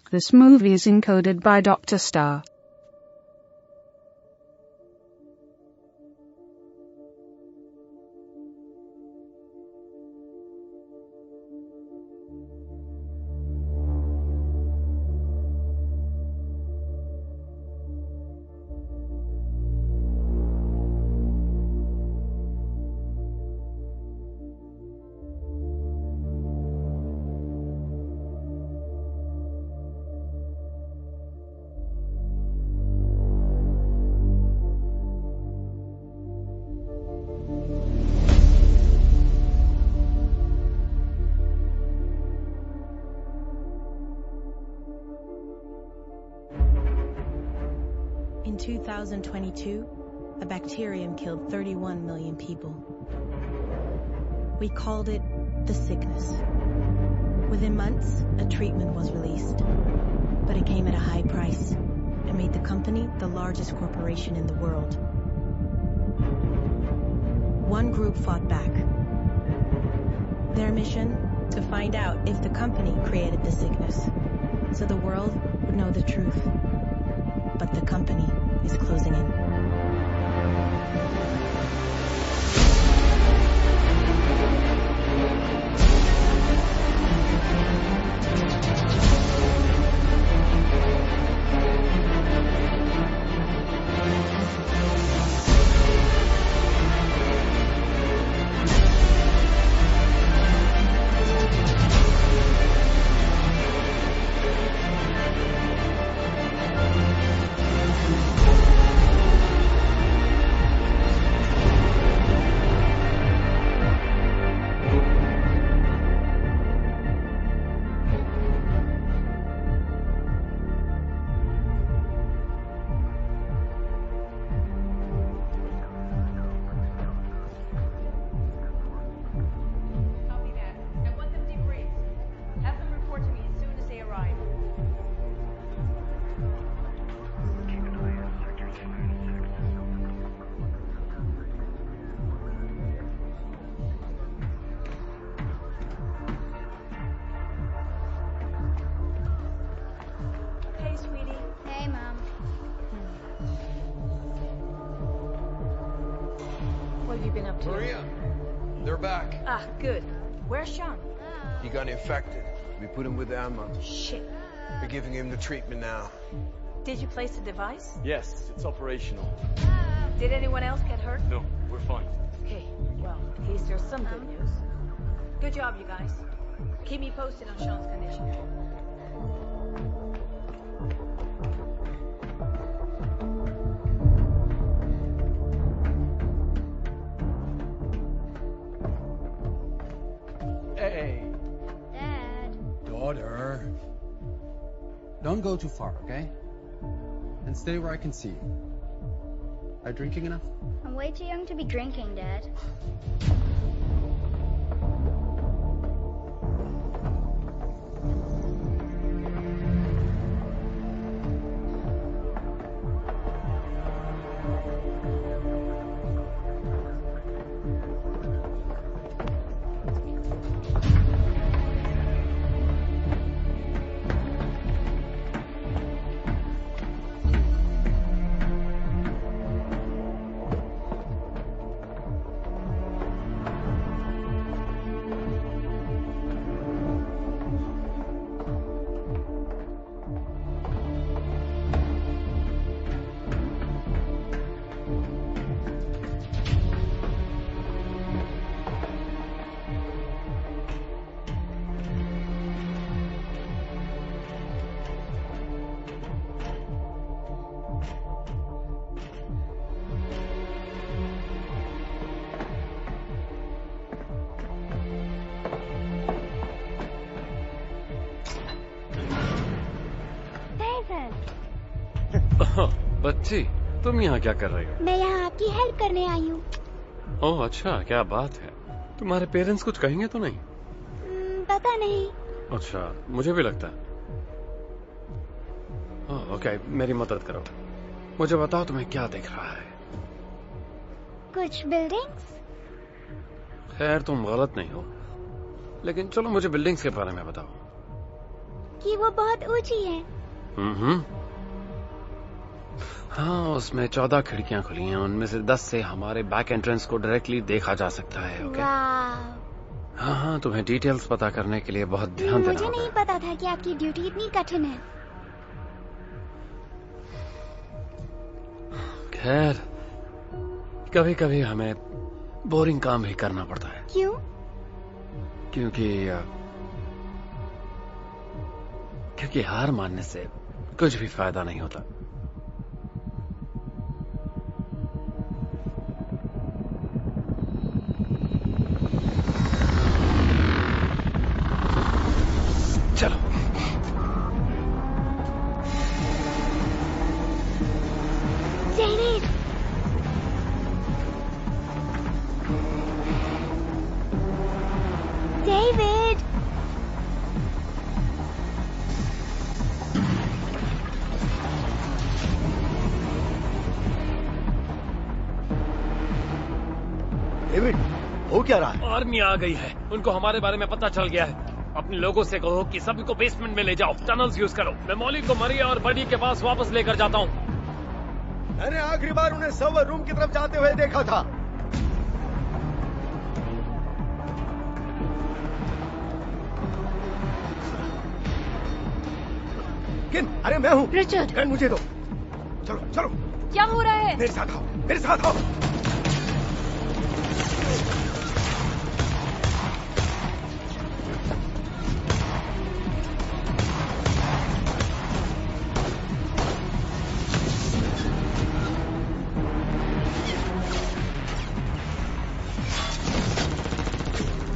This movie is encoded by Dr. Star. In 2022, a bacterium killed 31 million people. We called it the sickness. Within months, a treatment was released, but it came at a high price and made the company the largest corporation in the world. One group fought back. Their mission? To find out if the company created the sickness, so the world would know the truth. But the company is closing in. Maria, they're back. Ah, good. Where's Sean? He got infected. We put him with Emma. Shit. We're giving him the treatment now. Did you place the device? Yes, it's operational. Did anyone else get hurt? No, we're fine. Okay, well, at least there's some good news. Good job, you guys. Keep me posted on Sean's condition. Hey. Dad. Daughter. Don't go too far, okay? And stay where I can see you. Are you drinking enough? I'm way too young to be drinking, Dad. बच्ची, तुम यहाँ क्या कर रही हो? मैं यहाँ आपकी हेल्प करने आई हूँ। ओह अच्छा, क्या बात है। तुम्हारे पेरेंट्स कुछ कहेंगे तो नहीं? पता नहीं। अच्छा, मुझे भी लगता है। ओके, मेरी मदद करो। मुझे बताओ तुम्हें क्या दिख रहा है? कुछ बिल्डिंग्स। खैर तुम गलत नहीं हो, लेकिन चलो मुझे बिल्डिंग्स के बारे में बताओ। कि वो बहुत ऊंची है। हाँ, उसमें 14 खिड़कियां खुली हैं। उनमें से 10 से हमारे बैक एंट्रेंस को डायरेक्टली देखा जा सकता है। ओके? वाह। हाँ, तुम्हें डिटेल्स पता करने के लिए बहुत ध्यान देना मुझे होगा। नहीं पता था कि आपकी ड्यूटी इतनी कठिन है। खैर, कभी कभी हमें बोरिंग काम भी करना पड़ता है। क्यों? क्योंकि हार मानने से कुछ भी फायदा नहीं होता। चलो। डेविड, डेविड, डेविड, हो क्या रहा है? आर्मी आ गई है। उनको हमारे बारे में पता चल गया है। अपने लोगों से कहो कि सभी को बेसमेंट में ले जाओ। टनल्स यूज करो। मैं मौली को मरिया और बडी के पास वापस लेकर जाता हूँ। मैंने आखिरी बार उन्हें सर्वर रूम की तरफ जाते हुए देखा था। किन? अरे मैं हूँ। रिचर्ड। गन मुझे दो। चलो चलो। क्या हो रहा है? मेरे साथ आओ, मेरे साथ आओ।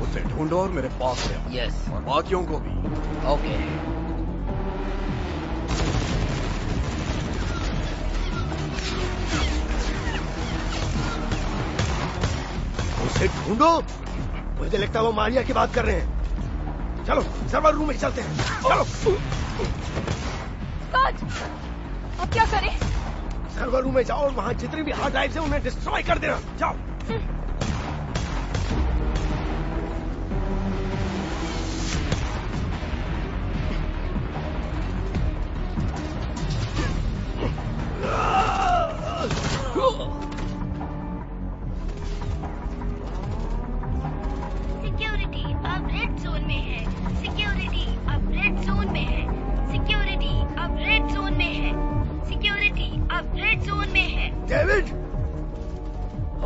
उसे ढूंढो और मेरे पास ले आओ। यस। और बाकियों को भी। ओके। उसे ढूंढो। मुझे लगता है वो मारिया की बात कर रहे हैं। चलो सर्वर रूम में चलते हैं। चलो। स्कॉट, अब क्या करें? सर्वर रूम में जाओ और वहां जितनी भी हार्ड ड्राइव है उन्हें डिस्ट्रॉय कर देना। जाओ। सिक्योरिटी अब रेड जोन में है। सिक्योरिटी अब रेड जोन में है। सिक्योरिटी अब रेड जोन में है। सिक्योरिटी अब रेड जोन में है। डेविड,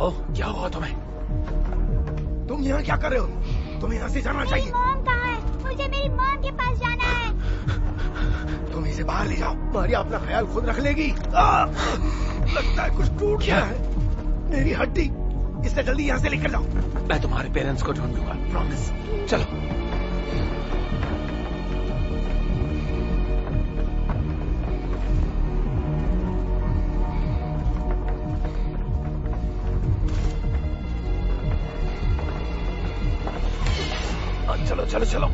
ओह, क्या हुआ तुम्हें? तुम यहाँ क्या कर रहे हो? तुम्हें यहाँ से जाना मेरी चाहिए। मॉम कहाँ है? मुझे मेरी मॉम के पास जाना है। तुम इसे बाहर ले जाओ। मारिया अपना ख्याल खुद रख लेगी। लगता है कुछ टूट गया है। मेरी हड्डी। इससे जल्दी यहाँ से लेकर जाओ। मैं तुम्हारे पेरेंट्स को ढूंढ लूंगा। प्रॉमिस। चलो। चलो चलो चलो।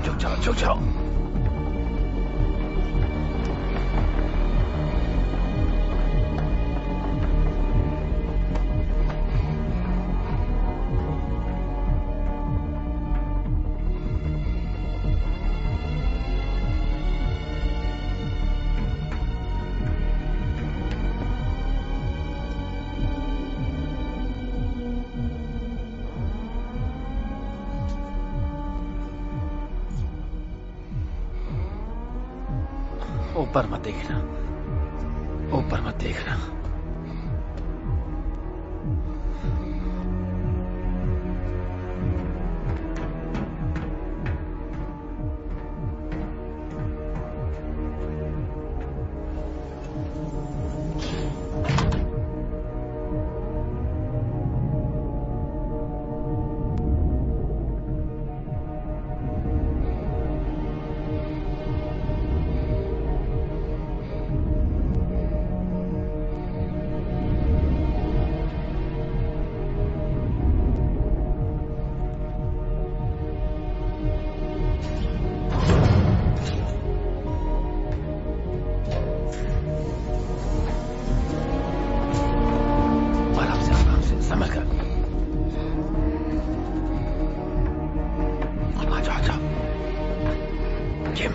चुप जाओ, चुप जाओ। ऊपर मत देखना। ऊपर मत देखना। किम,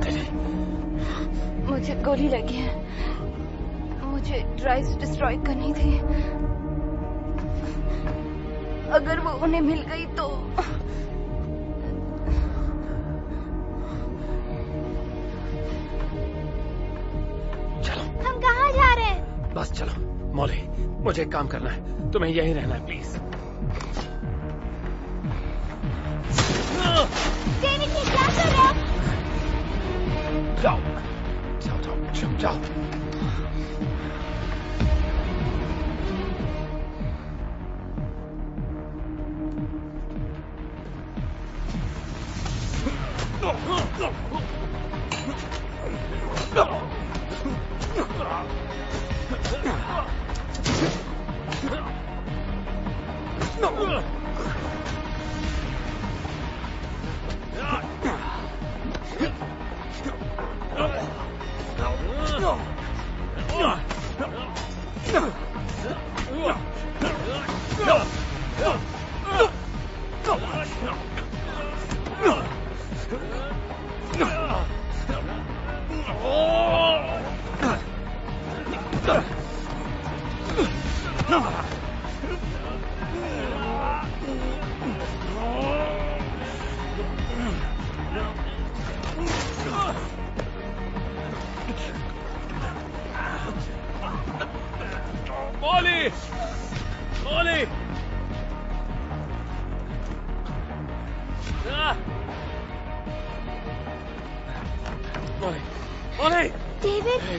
तेरी मुझे गोली लगी है। मुझे ड्राइव्स डिस्ट्रॉय करनी थी। अगर वो उन्हें मिल गई तो चलो। हम कहाँ जा रहे हैं? बस चलो। मॉली, मुझे एक काम करना है, तुम्हें यहीं रहना है प्लीज। डेविड, ये क्या कर रहे हो? जाओ जाओ जाओ, तुम जाओ।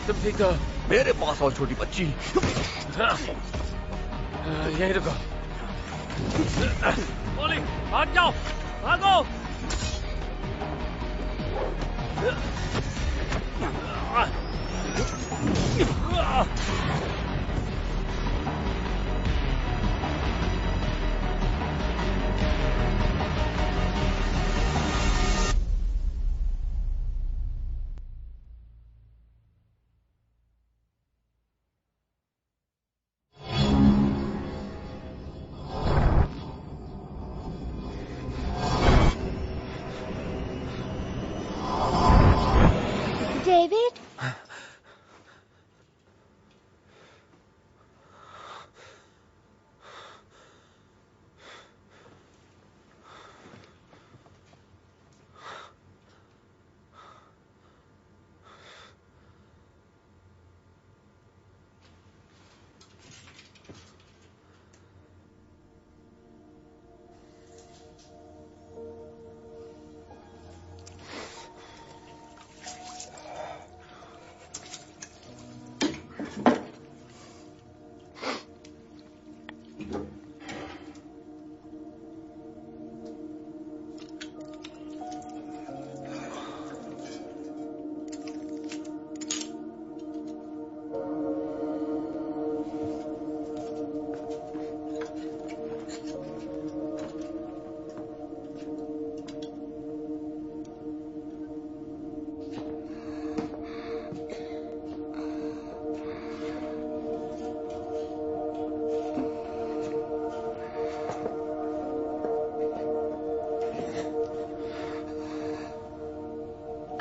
तुम ठीक हो? मेरे पास आओ छोटी बच्ची। यहीं रुको। मॉली, भाग जाओ, भागो। डेविड,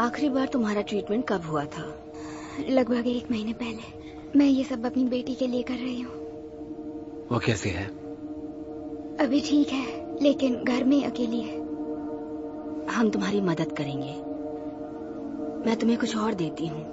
आखिरी बार तुम्हारा ट्रीटमेंट कब हुआ था? लगभग 1 महीने पहले। मैं ये सब अपनी बेटी के लिए कर रही हूँ। वो कैसी है? अभी ठीक है, लेकिन घर में अकेली है। हम तुम्हारी मदद करेंगे। मैं तुम्हें कुछ और देती हूँ।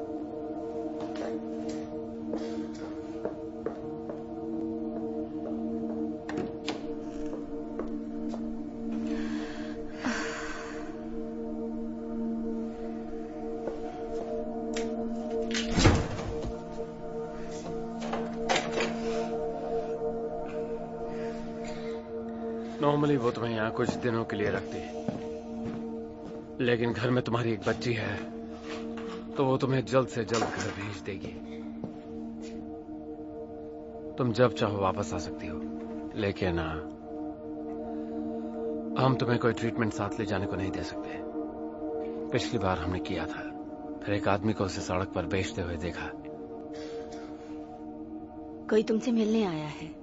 नॉर्मली वो तुम्हें यहाँ कुछ दिनों के लिए रखती, लेकिन घर में तुम्हारी एक बच्ची है तो वो तुम्हें जल्द से जल्द घर भेज देगी। तुम जब चाहो वापस आ सकती हो, लेकिन हम तुम्हें कोई ट्रीटमेंट साथ ले जाने को नहीं दे सकते। पिछली बार हमने किया था, फिर एक आदमी को उसे सड़क पर बेचते हुए देखा। कोई तुमसे मिलने आया है।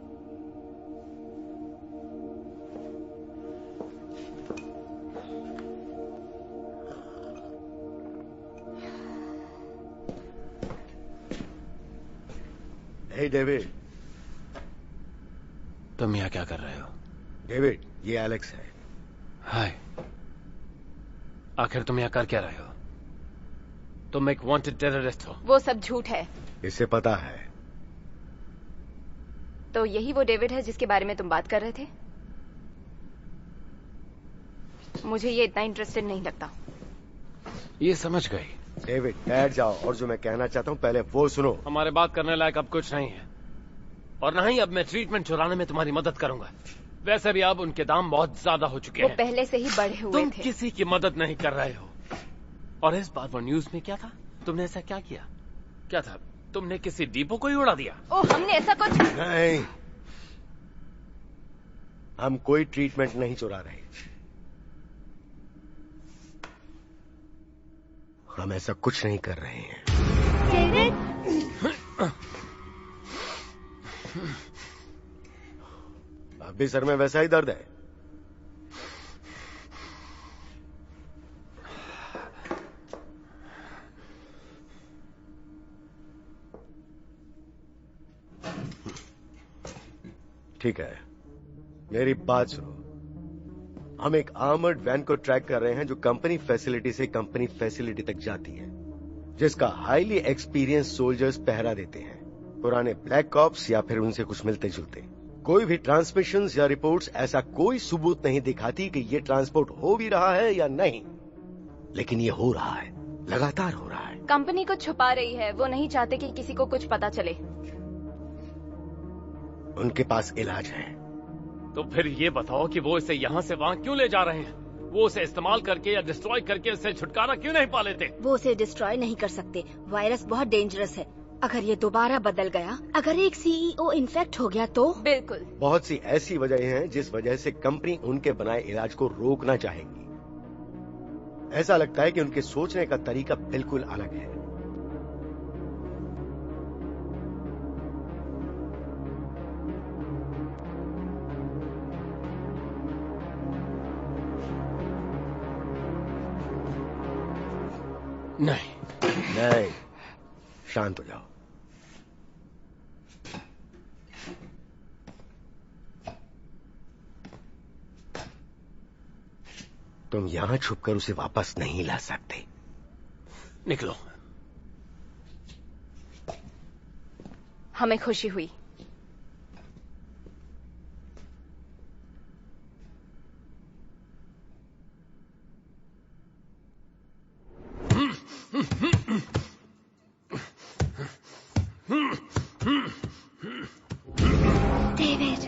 हे डेविड। तुम यहाँ क्या कर रहे हो? डेविड, ये एलेक्स है। हाय। आखिर तुम यहाँ कर क्या रहे हो? तुम एक वांटेड टेररिस्ट हो। वो सब झूठ है। इसे पता है। तो यही वो डेविड है जिसके बारे में तुम बात कर रहे थे? मुझे ये इतना इंटरेस्टेड नहीं लगता। ये समझ गई। डेविड बैठ जाओ, और जो मैं कहना चाहता हूँ पहले वो सुनो। हमारे बात करने लायक अब कुछ नहीं है, और ना ही अब मैं ट्रीटमेंट चुराने में तुम्हारी मदद करूंगा। वैसे भी अब उनके दाम बहुत ज्यादा हो चुके हैं। वो पहले से ही बढ़े हुए तुम थे। किसी की मदद नहीं कर रहे हो। और इस बार वो न्यूज में क्या था? तुमने ऐसा क्या किया? क्या था? तुमने किसी डिपो को ही उड़ा दिया? ओह, हमने ऐसा कुछ नहीं, हम कोई ट्रीटमेंट नहीं चुरा रहे। हम ऐसा कुछ नहीं कर रहे हैं। अब भी सर में वैसा ही दर्द है? ठीक है, मेरी बात सुनो। हम एक आर्मर्ड वैन को ट्रैक कर रहे हैं जो कंपनी फैसिलिटी से कंपनी फैसिलिटी तक जाती है, जिसका हाईली एक्सपीरियंस सोल्जर्स पहरा देते हैं। पुराने ब्लैक कॉप्स या फिर उनसे कुछ मिलते जुलते। कोई भी ट्रांसमिशंस या रिपोर्ट्स ऐसा कोई सबूत नहीं दिखाती कि ये ट्रांसपोर्ट हो भी रहा है या नहीं, लेकिन ये हो रहा है, लगातार हो रहा है। कंपनी को छुपा रही है। वो नहीं चाहते कि किसी को कुछ पता चले। उनके पास इलाज है। तो फिर ये बताओ कि वो इसे यहाँ से वहाँ क्यों ले जा रहे हैं? वो उसे इस्तेमाल करके या डिस्ट्रॉय करके उससे छुटकारा क्यों नहीं पा लेते? वो उसे डिस्ट्रॉय नहीं कर सकते। वायरस बहुत डेंजरस है। अगर ये दोबारा बदल गया, अगर एक सीईओ इन्फेक्ट हो गया तो? बिल्कुल। बहुत सी ऐसी वजह हैं जिस वजह से कंपनी उनके बनाए इलाज को रोकना चाहेगी। ऐसा लगता है कि उनके सोचने का तरीका बिल्कुल अलग है। नहीं, शांत हो जाओ। तुम यहां छुपकर उसे वापस नहीं ला सकते। निकलो। हमें खुशी हुई। डेविड,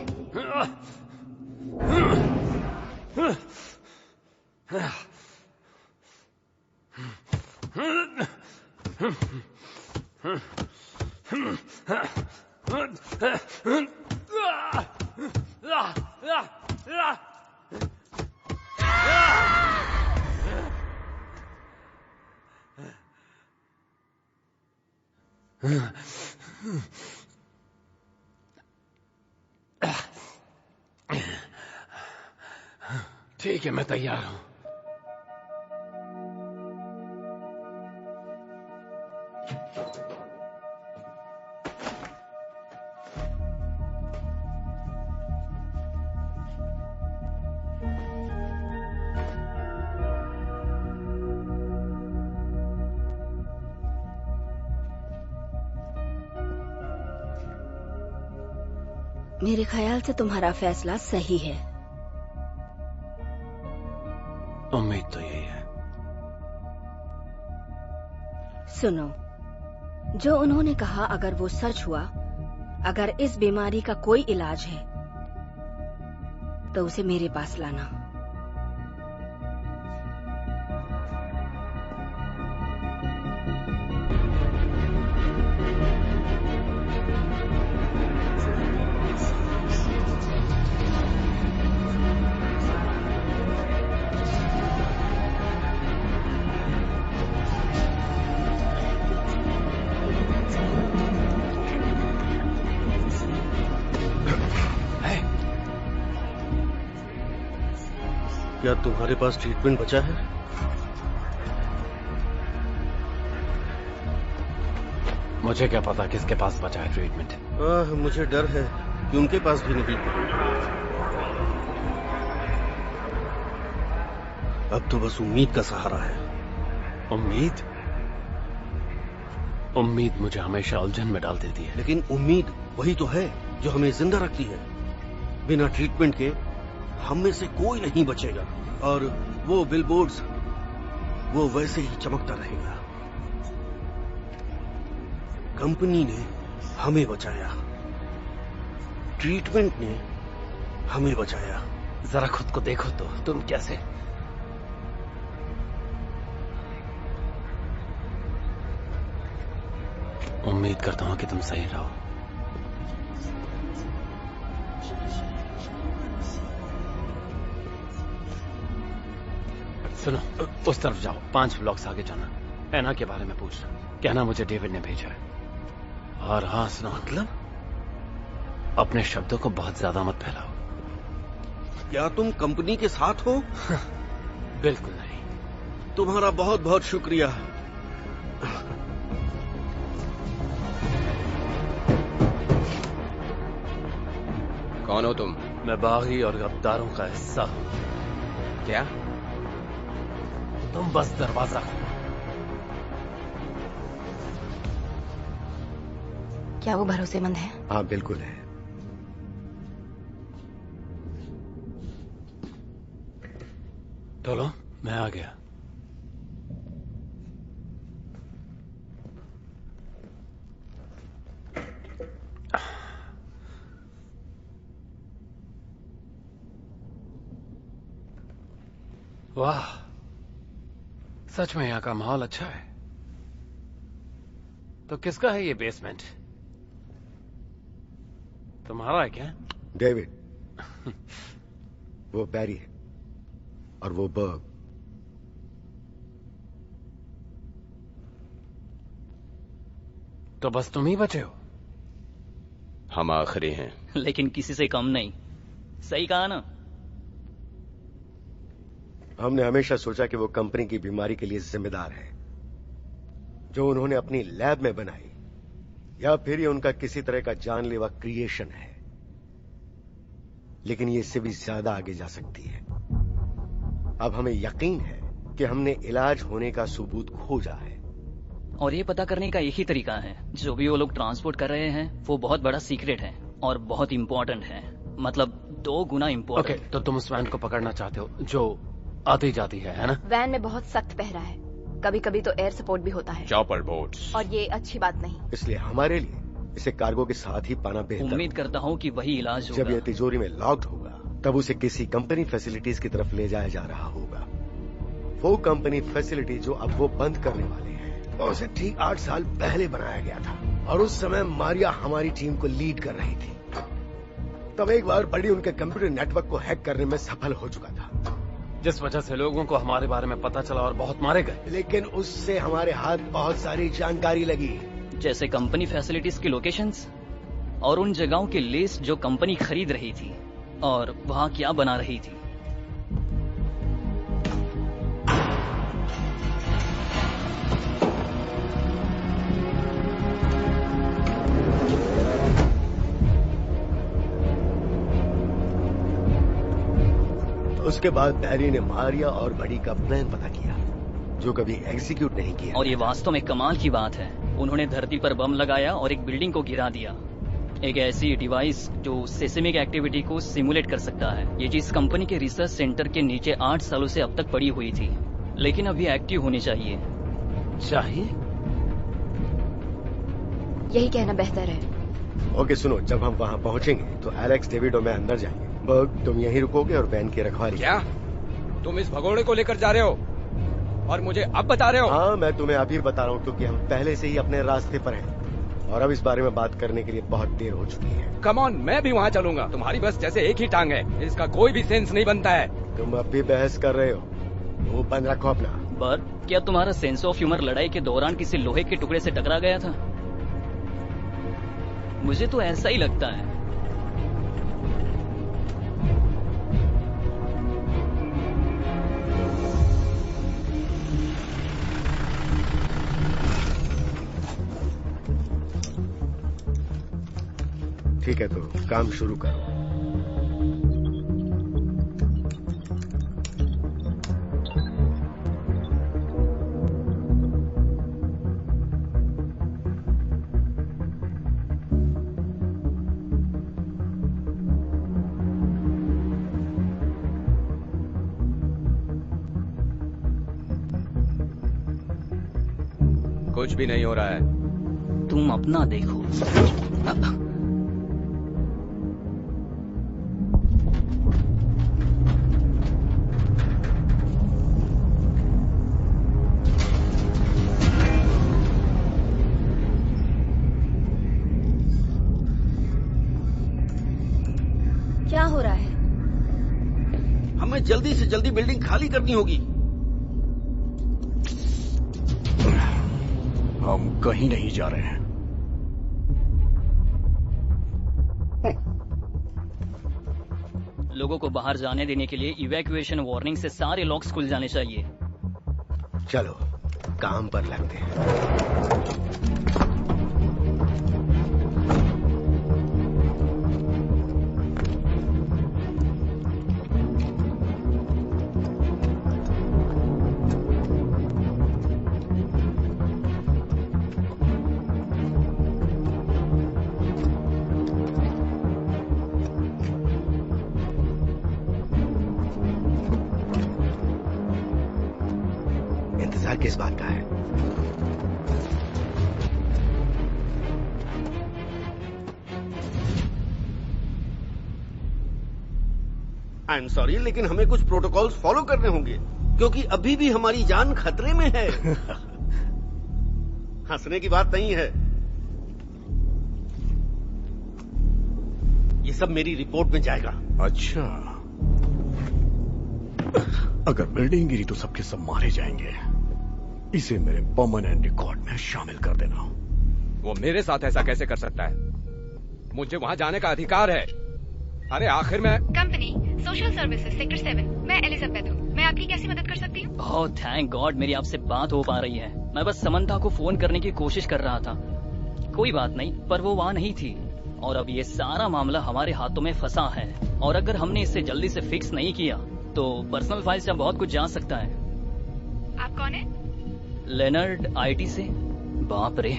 ठीक है, मैं तैयार हूं। मेरे ख्याल से तुम्हारा फैसला सही है। उम्मीद तो यही है। सुनो, जो उन्होंने कहा अगर वो सच हुआ, अगर इस बीमारी का कोई इलाज है, तो उसे मेरे पास लाना। क्या तुम्हारे पास ट्रीटमेंट बचा है? मुझे क्या पता किसके पास बचा है ट्रीटमेंट। मुझे डर है कि उनके पास भी नहीं। अब तो बस उम्मीद का सहारा है। उम्मीद? उम्मीद मुझे हमेशा उलझन में डाल देती है। लेकिन उम्मीद वही तो है जो हमें जिंदा रखती है। बिना ट्रीटमेंट के हम में से कोई नहीं बचेगा और वो बिलबोर्ड्स वो वैसे ही चमकता रहेगा। कंपनी ने हमें बचाया, ट्रीटमेंट ने हमें बचाया। जरा खुद को देखो तो, तुम कैसे? उम्मीद करता हूं कि तुम सही रहो। सुनो, उस तरफ जाओ, 5 ब्लॉक्स आगे जाना। एना के बारे में पूछना, कहना मुझे डेविड ने भेजा है। और हाँ सुनो, मतलब अपने शब्दों को बहुत ज्यादा मत फैलाओ। क्या तुम कंपनी के साथ हो? बिल्कुल नहीं। तुम्हारा बहुत बहुत शुक्रिया। कौन हो तुम? मैं बागी और गद्दारों का हिस्सा हूं। क्या? तुम बस दरवाजा खोलो। क्या वो भरोसेमंद है? हाँ बिल्कुल है। चलो, मैं आ गया। वाह, सच में यहाँ का माहौल अच्छा है। तो किसका है ये बेसमेंट? तुम्हारा है क्या? डेविड। वो बैरी है और वो बर्ग। तो बस तुम ही बचे हो? हम आखिरी हैं। लेकिन किसी से कम नहीं। सही कहा ना? हमने हमेशा सोचा कि वो कंपनी की बीमारी के लिए जिम्मेदार है जो उन्होंने अपनी लैब में बनाई, या फिर ये उनका किसी तरह का जानलेवा क्रिएशन है। लेकिन ये इससे भी ज्यादा आगे जा सकती है। अब हमें यकीन है कि हमने इलाज होने का सबूत खोजा है। और ये पता करने का एक ही तरीका है, जो भी वो लोग ट्रांसपोर्ट कर रहे हैं वो बहुत बड़ा सीक्रेट है और बहुत इंपॉर्टेंट है। मतलब 2 गुना इंपॉर्टेंट। ओके, तो तुम उस वैन को पकड़ना चाहते हो जो आती जाती है ना? वैन में बहुत सख्त पहरा है, कभी कभी तो एयर सपोर्ट भी होता है। Chopper boats. और ये अच्छी बात नहीं। इसलिए हमारे लिए इसे कार्गो के साथ ही पाना बेहतर। उम्मीद करता हूँ कि वही इलाज होगा। जब यह तिजोरी में लॉक्ड होगा तब उसे किसी कंपनी फैसिलिटीज की तरफ ले जाया जा रहा होगा। वो कंपनी फैसिलिटी जो अब वो बंद करने वाले हैं, और उसे ठीक 8 साल पहले बनाया गया था और उस समय मारिया हमारी टीम को लीड कर रही थी। तब एक बार बड़ी उनके कंप्यूटर नेटवर्क को हैक करने में सफल हो चुका था, जिस वजह से लोगों को हमारे बारे में पता चला और बहुत मारे गए। लेकिन उससे हमारे हाथ बहुत सारी जानकारी लगी, जैसे कंपनी फैसिलिटीज की लोकेशंस और उन जगहों की लिस्ट जो कंपनी खरीद रही थी और वहां क्या बना रही थी। उसके बाद बैरी ने मारिया और बड़ी का प्लान पता किया जो कभी एग्जीक्यूट नहीं किया। और ये वास्तव में कमाल की बात है। उन्होंने धरती पर बम लगाया और एक बिल्डिंग को गिरा दिया। एक ऐसी डिवाइस जो सेस्मिक एक्टिविटी को सिमुलेट कर सकता है। ये चीज कंपनी के रिसर्च सेंटर के नीचे 8 सालों से अब तक पड़ी हुई थी, लेकिन अभी एक्टिव होनी चाहिए। यही कहना बेहतर है। ओके सुनो, जब हम वहाँ पहुँचेंगे तो एलेक्स, डेविड और मैं अंदर जाएंगे। बर्ग, तुम यहीं रुकोगे और वैन की रखवाली। क्या तुम इस भगोड़े को लेकर जा रहे हो और मुझे अब बता रहे हो? हाँ, मैं तुम्हें अभी बता रहा हूँ क्योंकि हम पहले से ही अपने रास्ते पर हैं और अब इस बारे में बात करने के लिए बहुत देर हो चुकी है। कम ऑन, मैं भी वहाँ चलूंगा। तुम्हारी बस जैसे एक ही टांग है, इसका कोई भी सेंस नहीं बनता है। तुम अब भी बहस कर रहे हो? मुंह बंद रखो अपना। बर्ग, क्या तुम्हारा सेंस ऑफ ह्यूमर लड़ाई के दौरान किसी लोहे के टुकड़े से टकरा गया था? मुझे तो ऐसा ही लगता है। ठीक है, तो काम शुरू करो। कुछ भी नहीं हो रहा है। तुम अपना देखो। क्या हो रहा है? हमें जल्दी से जल्दी बिल्डिंग खाली करनी होगी। हम कहीं नहीं जा रहे हैं। लोगों को बाहर जाने देने के लिए इवैक्यूएशन वार्निंग से सारे लॉक्स खुल जाने चाहिए। चलो काम पर लगते हैं। किस बात का है? आई एम सॉरी, लेकिन हमें कुछ प्रोटोकॉल्स फॉलो करने होंगे, क्योंकि अभी भी हमारी जान खतरे में है। हंसने की बात नहीं है। ये सब मेरी रिपोर्ट में जाएगा। अच्छा, अगर बिल्डिंग गिरी तो सबके सब मारे जाएंगे। इसे मेरे परमानेंट रिकॉर्ड में शामिल कर देना। वो मेरे साथ ऐसा कैसे कर सकता है? मुझे वहां जाने का अधिकार है। अरे आखिर में कंपनी सोशल सर्विसेज सेक्टर 7, मैं एलिजाबेथ हूँ। मैं आपकी कैसी मदद कर सकती हूँ? ओह थैंक गॉड, मेरी आपसे बात हो पा रही है। मैं बस समंथा को फोन करने की कोशिश कर रहा था। कोई बात नहीं, पर वो वहाँ नहीं थी और अब ये सारा मामला हमारे हाथों में फंसा है। और अगर हमने इसे जल्दी से फिक्स नहीं किया तो पर्सनल फाइल से बहुत कुछ जा सकता है। आप कौन है? लेनर्ड आईटी से। बाप रे,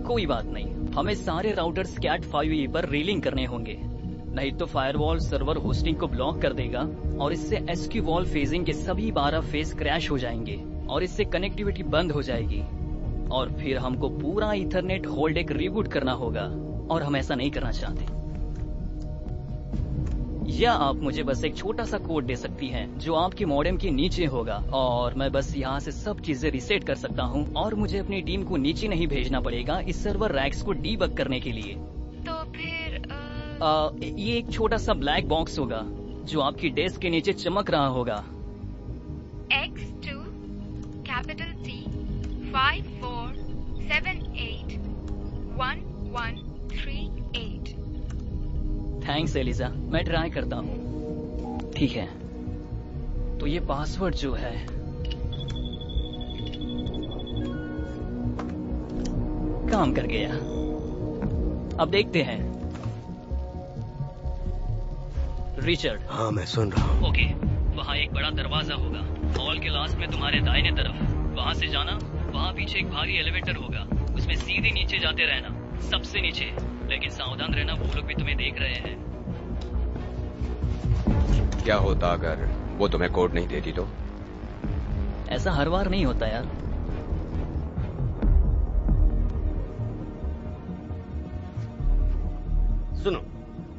कोई बात नहीं, हमें सारे राउटर्स कैट 5e पर रीलिंग करने होंगे, नहीं तो फायरवॉल सर्वर होस्टिंग को ब्लॉक कर देगा और इससे एसक्यू वॉल फेजिंग के सभी 12 फेज क्रैश हो जाएंगे और इससे कनेक्टिविटी बंद हो जाएगी और फिर हमको पूरा इथरनेट होल्ड एक रीबूट करना होगा और हम ऐसा नहीं करना चाहते। या आप मुझे बस एक छोटा सा कोड दे सकती हैं जो आपके मॉडेम के नीचे होगा और मैं बस यहाँ से सब चीजें रिसेट कर सकता हूँ और मुझे अपनी टीम को नीचे नहीं भेजना पड़ेगा इस सर्वर रैक्स को डीबग करने के लिए। तो फिर ये एक छोटा सा ब्लैक बॉक्स होगा जो आपकी डेस्क के नीचे चमक रहा होगा। X2 capital T 54781138। Thanks Eliza, मैं ट्राई करता हूँ। ठीक है, तो ये पासवर्ड जो है काम कर गया। अब देखते हैं। रिचर्ड। हाँ, मैं सुन रहा हूँ। ओके, वहाँ एक बड़ा दरवाजा होगा हॉल के लास्ट में तुम्हारे दाहिने तरफ। वहाँ से जाना, वहाँ पीछे एक भारी एलिवेटर होगा, उसमें सीधे नीचे जाते रहना, सबसे नीचे। लेकिन सावधान रहना, वो लोग भी तुम्हें देख रहे हैं। क्या होता अगर वो तुम्हें कोड नहीं देती तो? ऐसा हर बार नहीं होता यार। सुनो,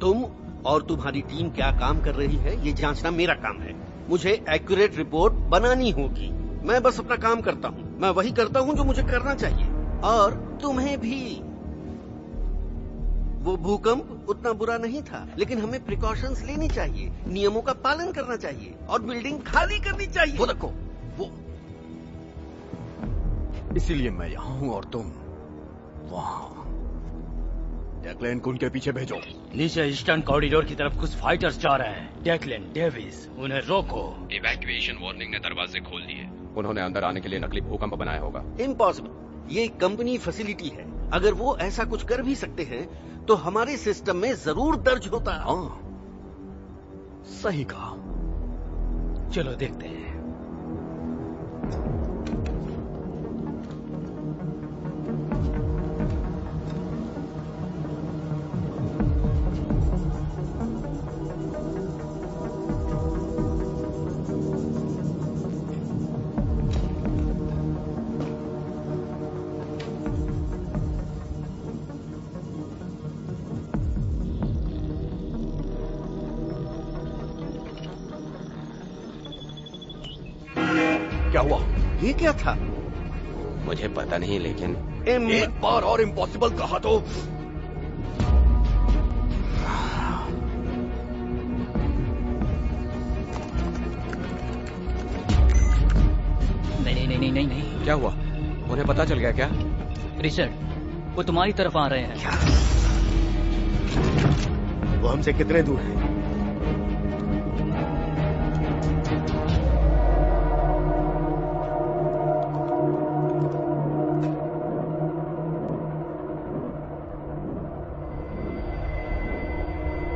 तुम और तुम्हारी टीम क्या काम कर रही है ये जांचना मेरा काम है। मुझे एक्यूरेट रिपोर्ट बनानी होगी। मैं बस अपना काम करता हूँ। मैं वही करता हूँ जो मुझे करना चाहिए। और तुम्हें भी। वो भूकंप उतना बुरा नहीं था, लेकिन हमें प्रिकॉशंस लेनी चाहिए, नियमों का पालन करना चाहिए और बिल्डिंग खाली करनी चाहिए। वो देखो, वो इसीलिए मैं यहाँ हूँ और तुम वहाँ। डेक्लेन को उनके पीछे भेजो। नीचे ईस्टर्न कॉरिडोर की तरफ कुछ फाइटर्स जा रहे हैं। डेक्लेन, डेविस, उन्हें रोको। इवैक्यूएशन वार्निंग ने दरवाजे खोल दिए। उन्होंने अंदर आने के लिए नकली भूकंप बनाया होगा। इम्पॉसिबल, ये कंपनी फैसिलिटी है। अगर वो ऐसा कुछ कर भी सकते हैं तो हमारे सिस्टम में जरूर दर्ज होता। हाँ, सही कहा। चलो देखते हैं। क्या हुआ? ये क्या था? मुझे पता नहीं, लेकिन एक बार और इम्पॉसिबल कहा तो नहीं। क्या हुआ? उन्हें पता चल गया क्या? रिचर्ड, वो तुम्हारी तरफ आ रहे हैं। क्या? वो हमसे कितने दूर है?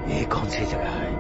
ये कौन सी जगह है?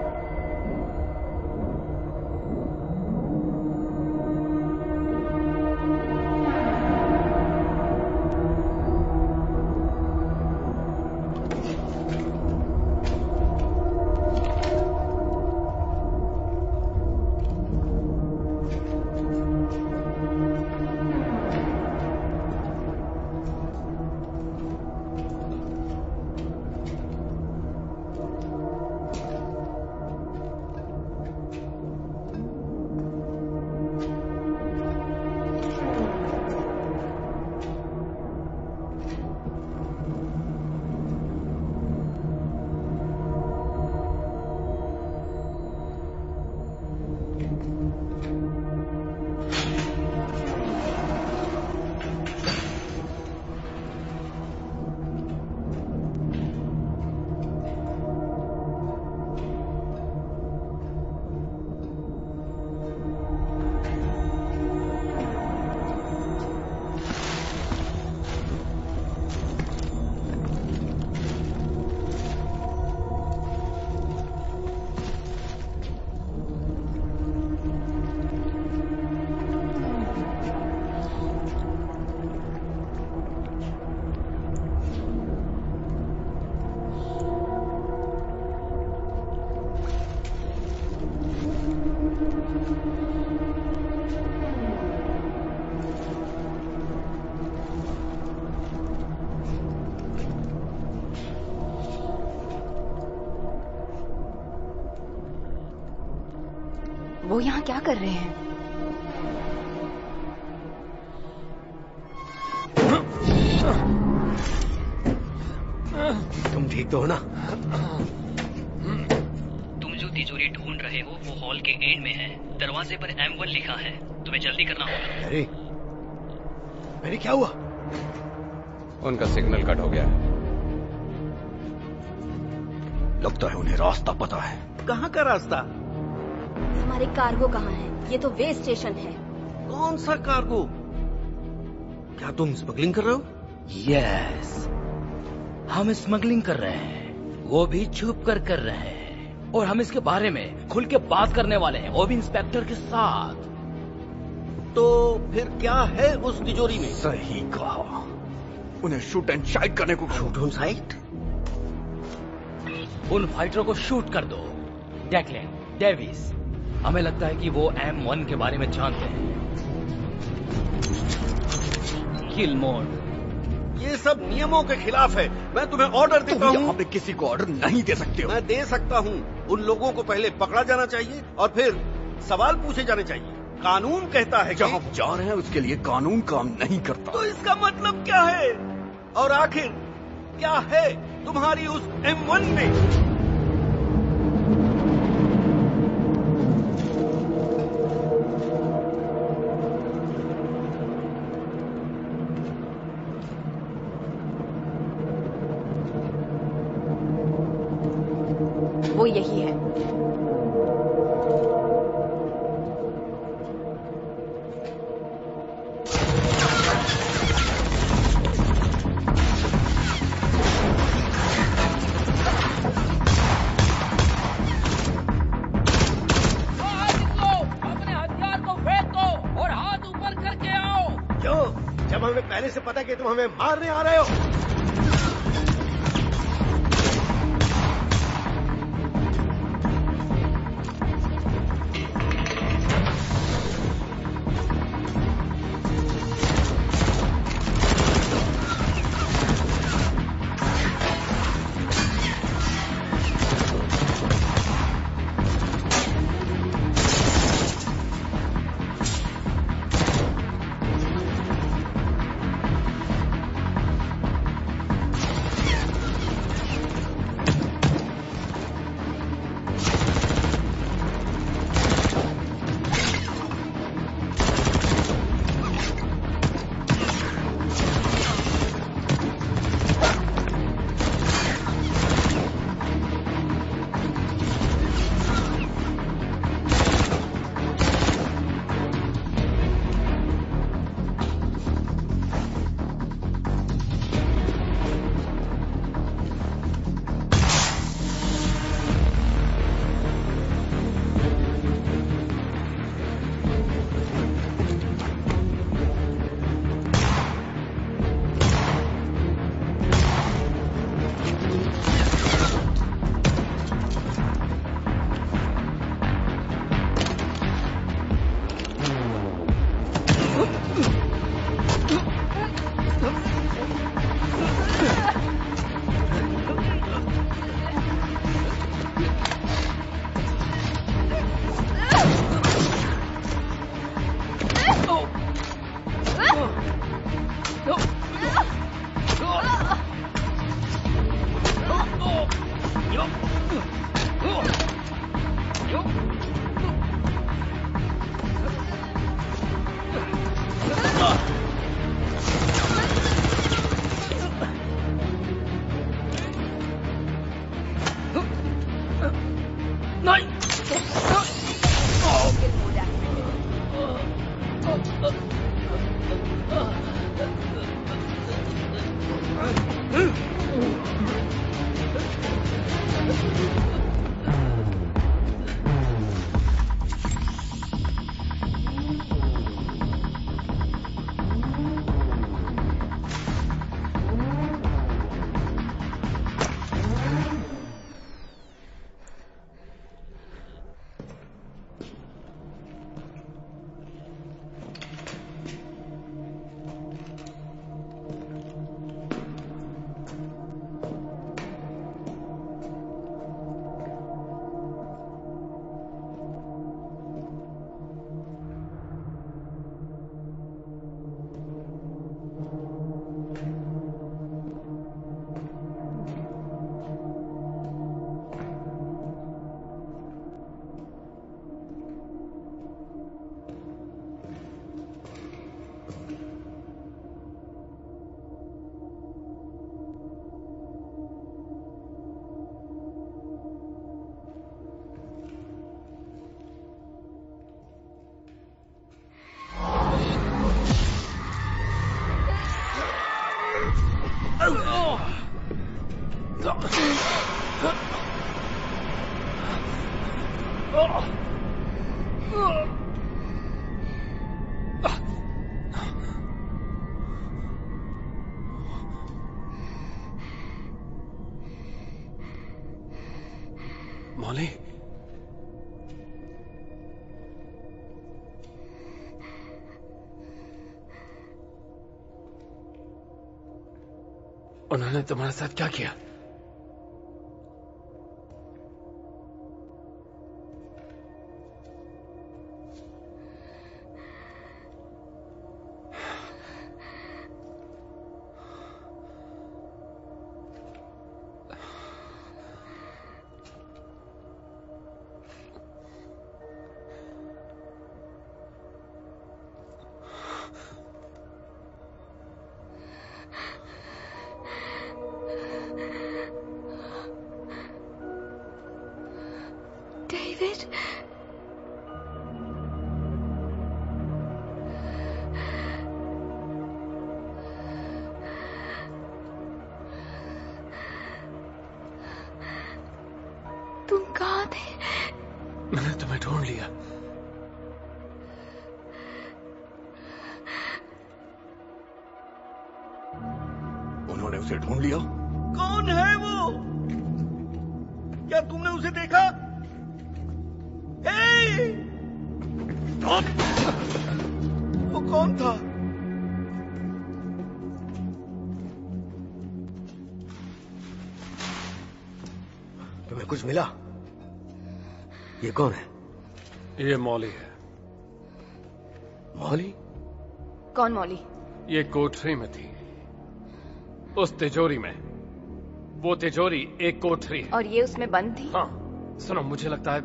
वो यहाँ क्या कर रहे हैं? तुम ठीक तो हो ना? तुम जो तिजोरी ढूंढ रहे हो वो हॉल के एंड में है। दरवाजे पर M1 लिखा है। तुम्हें जल्दी करना होगा। अरे क्या हुआ? उनका सिग्नल कट हो गया है। लगता है उन्हें रास्ता पता है। कहाँ का रास्ता? हमारे कार्गो कहाँ है? ये तो वे स्टेशन है। कौन सा कार्गो? क्या तुम स्मगलिंग कर रहे हो? यस, हम स्मगलिंग कर रहे हैं, वो भी छुप कर रहे हैं, और हम इसके बारे में खुल के बात करने वाले हैं, वो भी इंस्पेक्टर के साथ। तो फिर क्या है उस तिजोरी में? सही कहा, उन्हें शूट एंड साइट करने को। Shoot on site? उन फाइटरों को शूट कर दो। डेक्लेन, डेविस, हमें लगता है कि वो M1 के बारे में जानते हैं। किल मोड। ये सब नियमों के खिलाफ है। मैं तुम्हें ऑर्डर देता हूँ। यहाँ पे किसी को ऑर्डर नहीं दे सकते हो। मैं दे सकता हूँ। उन लोगों को पहले पकड़ा जाना चाहिए और फिर सवाल पूछे जाने चाहिए। कानून कहता है जहाँ जा रहे हैं उसके लिए कानून काम नहीं करता। तो इसका मतलब क्या है? और आखिर क्या है तुम्हारी उस M1 में? वो यही है। करके आओ। क्यों? जब हमें पहले से पता कि तुम हमें मारने आ रहे हो। मौली, उन्होंने तुम्हारे साथ क्या किया? तुम कहाँ थे? मैंने तुम्हें ढूंढ लिया। उन्होंने उसे ढूंढ लिया? कौन है वो? क्या तुमने उसे देखा? वो कौन था? तुम्हें कुछ मिला? ये कौन है? ये मौली है। मौली? कौन मौली? ये कोठरी में थी, उस तिजोरी में। वो तिजोरी एक कोठरी है। और ये उसमें बंद थी? हाँ। सुनो, मुझे लगता है,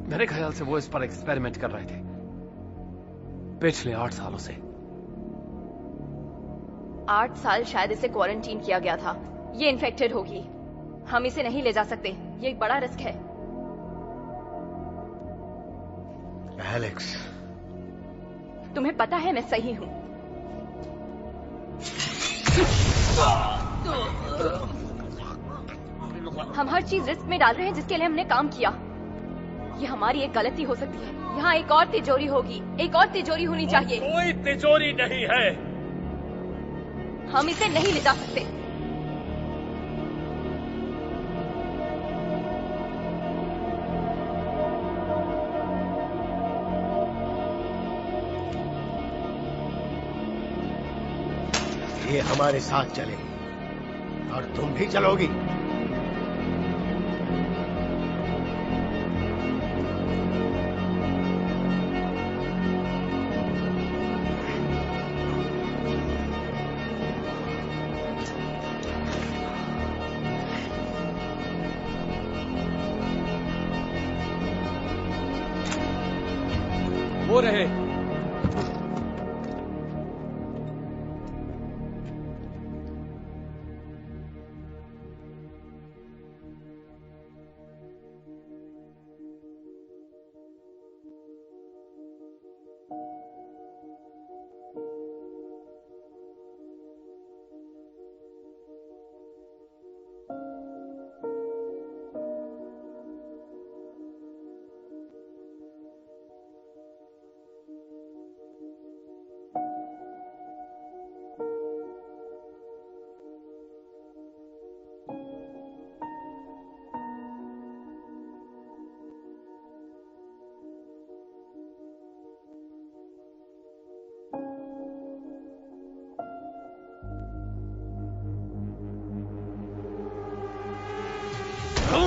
मेरे ख्याल से वो इस पर एक्सपेरिमेंट कर रहे थे पिछले 8 सालों से। 8 साल शायद इसे क्वारंटीन किया गया था। ये इन्फेक्टेड होगी। हम इसे नहीं ले जा सकते, ये एक बड़ा रिस्क है। एलेक्स, तुम्हें पता है मैं सही हूँ। हम हर चीज रिस्क में डाल रहे हैं जिसके लिए हमने काम किया। ये हमारी एक गलती हो सकती है। यहाँ एक और तिजोरी होगी, एक और तिजोरी होनी चाहिए। कोई तिजोरी नहीं है। हम इसे नहीं ले जा सकते। ये हमारे साथ चलेगी और तुम भी चलोगी। वो रहे।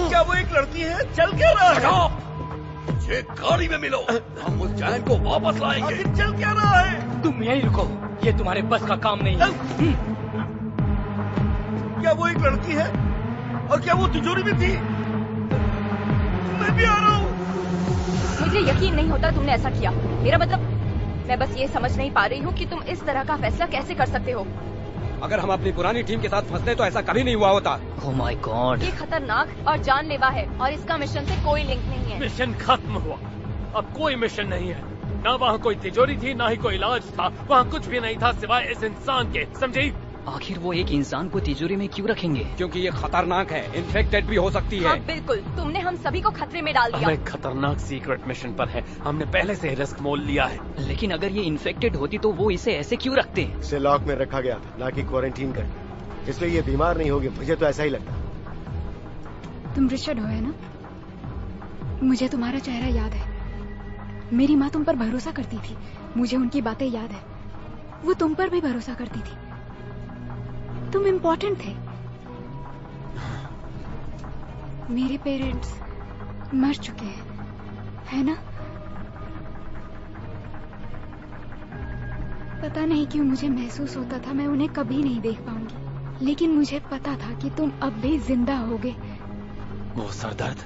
क्या वो एक लड़की है? चल क्या रहा है? मुझे गाड़ी में मिलो, हम उस जैन को वापस लाएंगे। आखिर चल क्या रहा है? तुम यहीं रुको, ये तुम्हारे बस का काम नहीं है। क्या वो एक लड़की है? और क्या वो तिजोरी में थी? मैं भी आ रहा हूँ। मुझे यकीन नहीं होता तुमने ऐसा किया। मेरा मतलब, मैं बस ये समझ नहीं पा रही हूँ कि तुम इस तरह का फैसला कैसे कर सकते हो। अगर हम अपनी पुरानी टीम के साथ फंसते तो ऐसा कभी नहीं हुआ होता। ओह माय गॉड, ये खतरनाक और जानलेवा है और इसका मिशन से कोई लिंक नहीं है। मिशन खत्म हुआ, अब कोई मिशन नहीं है। ना वहाँ कोई तिजोरी थी, ना ही कोई इलाज था। वहाँ कुछ भी नहीं था सिवाय इस इंसान के, समझी? आखिर वो एक इंसान को तिजोरी में क्यों रखेंगे? क्योंकि ये खतरनाक है, इन्फेक्टेड भी हो सकती है। हाँ बिल्कुल, तुमने हम सभी को खतरे में डाल दिया। हम एक खतरनाक सीक्रेट मिशन पर है, हमने पहले से ही रिस्क मोल लिया है। लेकिन अगर ये इन्फेक्टेड होती तो वो इसे ऐसे क्यों रखते? इसे लॉक में रखा गया था, ना कि क्वारंटीन करके, इसलिए ये बीमार नहीं होगी। मुझे तो ऐसा ही लगता। तुम रिचर्ड हो, है ना? मुझे तुम्हारा चेहरा याद है। मेरी माँ तुम पर भरोसा करती थी, मुझे उनकी बातें याद है। वो तुम पर भी भरोसा करती थी। तुम इम्पोर्टेंट थे। मेरे पेरेंट्स मर चुके हैं, है ना? पता नहीं क्यों मुझे महसूस होता था मैं उन्हें कभी नहीं देख पाऊंगी, लेकिन मुझे पता था कि तुम अब भी जिंदा होगे। वो सरदर्द,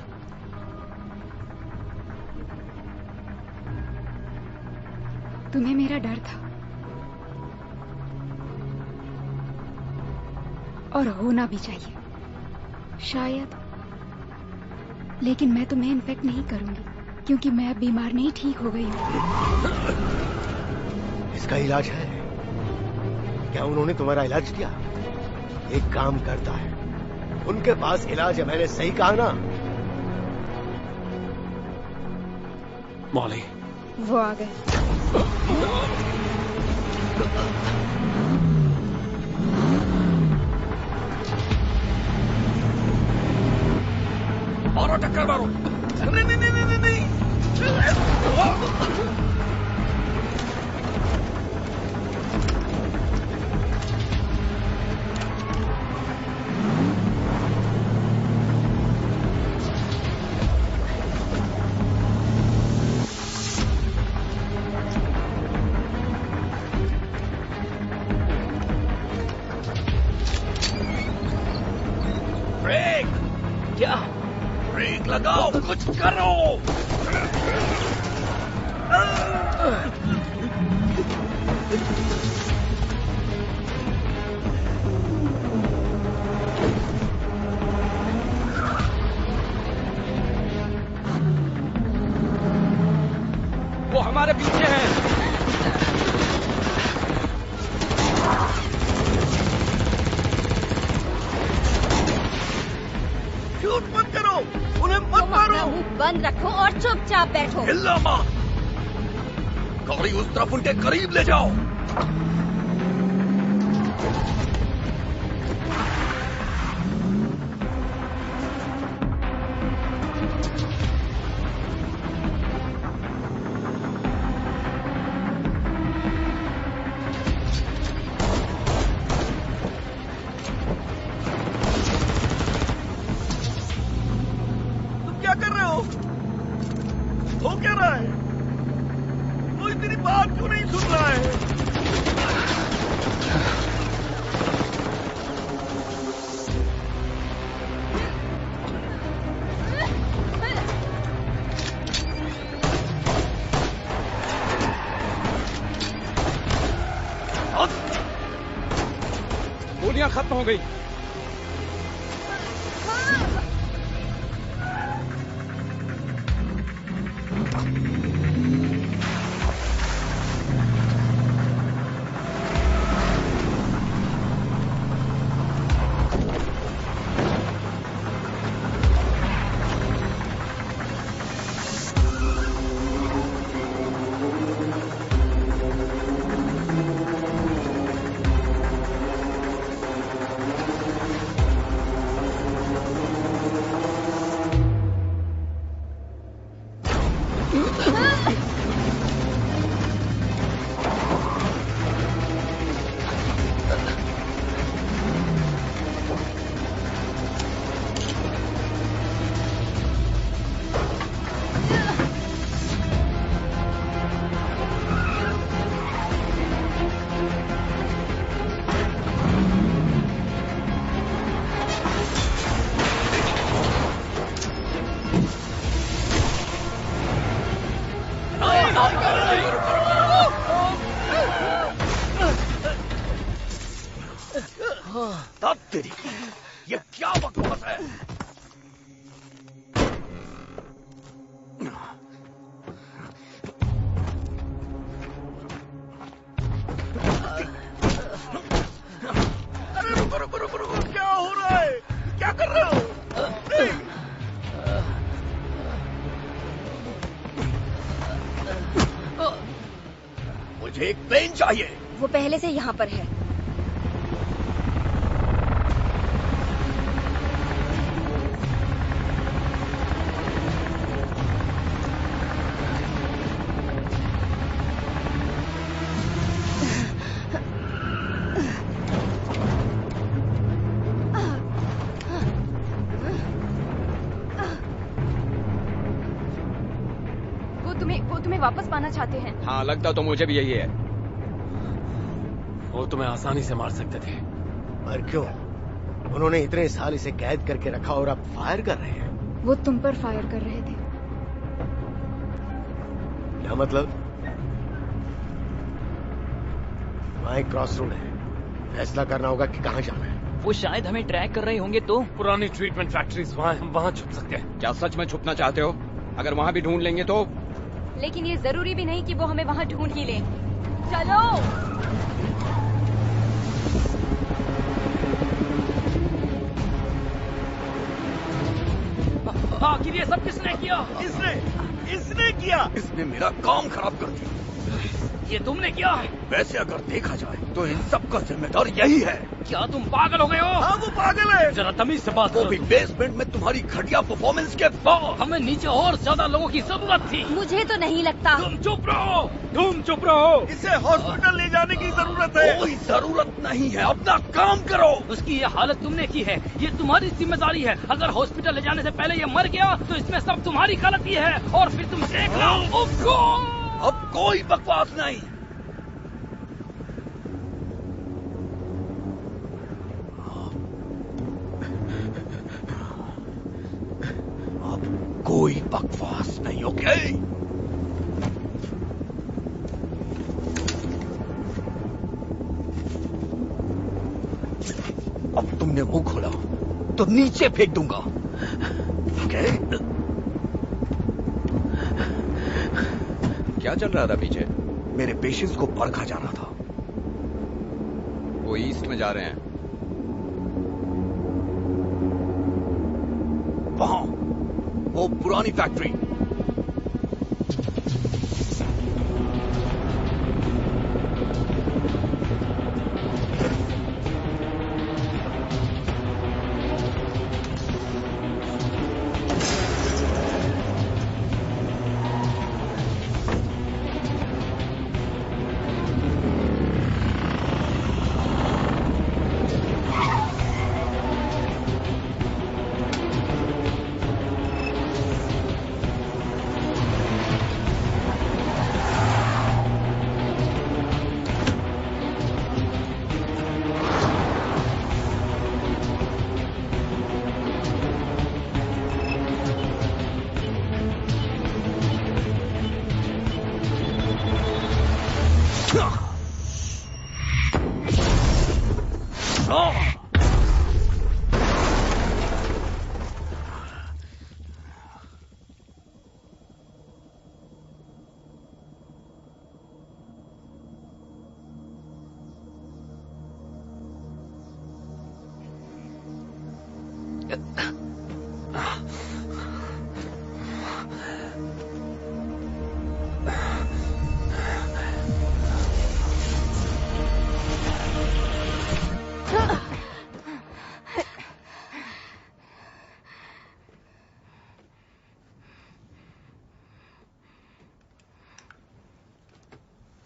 तुम्हें मेरा डर था और होना भी चाहिए शायद, लेकिन मैं तुम्हें इन्फेक्ट नहीं करूंगी क्योंकि मैं अब बीमार नहीं, ठीक हो गई हूँ। इसका इलाज है? क्या उन्होंने तुम्हारा इलाज किया? एक काम करता है, उनके पास इलाज है। मैंने सही कहा ना? मौली, वो आ गए। पकड़ मारो। नहीं नहीं नहीं नहीं नहीं। क्या? ब्रेक लगाओ, कुछ करो। वो हमारे पीछे हैं। शूट मत करो, उन्हें मत मारो। मुंह बंद रखो और चुपचाप बैठो। हिलना मत। गाड़ी उस तरफ उनके करीब ले जाओ। गोलियां खत्म हो गई। तेरी ये क्या बकवास है? अरे रुको रुको रुको रुको, क्या हो रहा है? क्या कर रहे हो? मुझे एक प्लेन चाहिए। वो पहले से यहाँ पर है। वापस पाना चाहते हैं। हाँ, लगता तो मुझे भी यही है। वो तुम्हें आसानी से मार सकते थे। पर क्यों? उन्होंने इतने साल इसे कैद करके रखा और अब फायर कर रहे हैं। वो तुम पर फायर कर रहे थे। क्या मतलब? वहाँ एक क्रॉस रोड है, फैसला करना होगा कि कहाँ जाना है। वो शायद हमें ट्रैक कर रहे होंगे तो पुरानी ट्रीटमेंट फैक्ट्रीज वहाँ छुप सकते हैं। क्या सच में छुपना चाहते हो? अगर वहाँ भी ढूंढ लेंगे तो? लेकिन ये जरूरी भी नहीं कि वो हमें वहाँ ढूंढ ही लें। चलो। आखिर ये सब किसने किया? इसने किया। इसने मेरा काम खराब कर दिया। ये तुमने किया है? वैसे अगर देखा जाए तो इन सब का जिम्मेदार यही है। क्या तुम पागल हो गए हो? हाँ, वो पागल है। जरा तमीज से बात वो करो। भी बेसमेंट में तुम्हारी घटिया परफॉर्मेंस के बाद। हमें नीचे और ज्यादा लोगों की जरूरत थी। मुझे तो नहीं लगता। तुम चुप रहो, तुम चुप रहो। इसे हॉस्पिटल ले जाने की जरूरत है। कोई जरूरत नहीं है, अपना काम करो। उसकी ये हालत तुमने की है, ये तुम्हारी जिम्मेदारी है। अगर हॉस्पिटल ले जाने से पहले ये मर गया तो इसमें सब तुम्हारी गलती है। और फिर तुम देख लो। अब कोई बकवास नहीं। अब कोई बकवास नहीं, ओके? अब तुमने मुंह खोला तो नीचे फेंक दूंगा, ओके? क्या चल रहा था पीछे? मेरे पेशेंट्स को परखा जाना था। वो ईस्ट में जा रहे हैं। वहां वो पुरानी फैक्ट्री।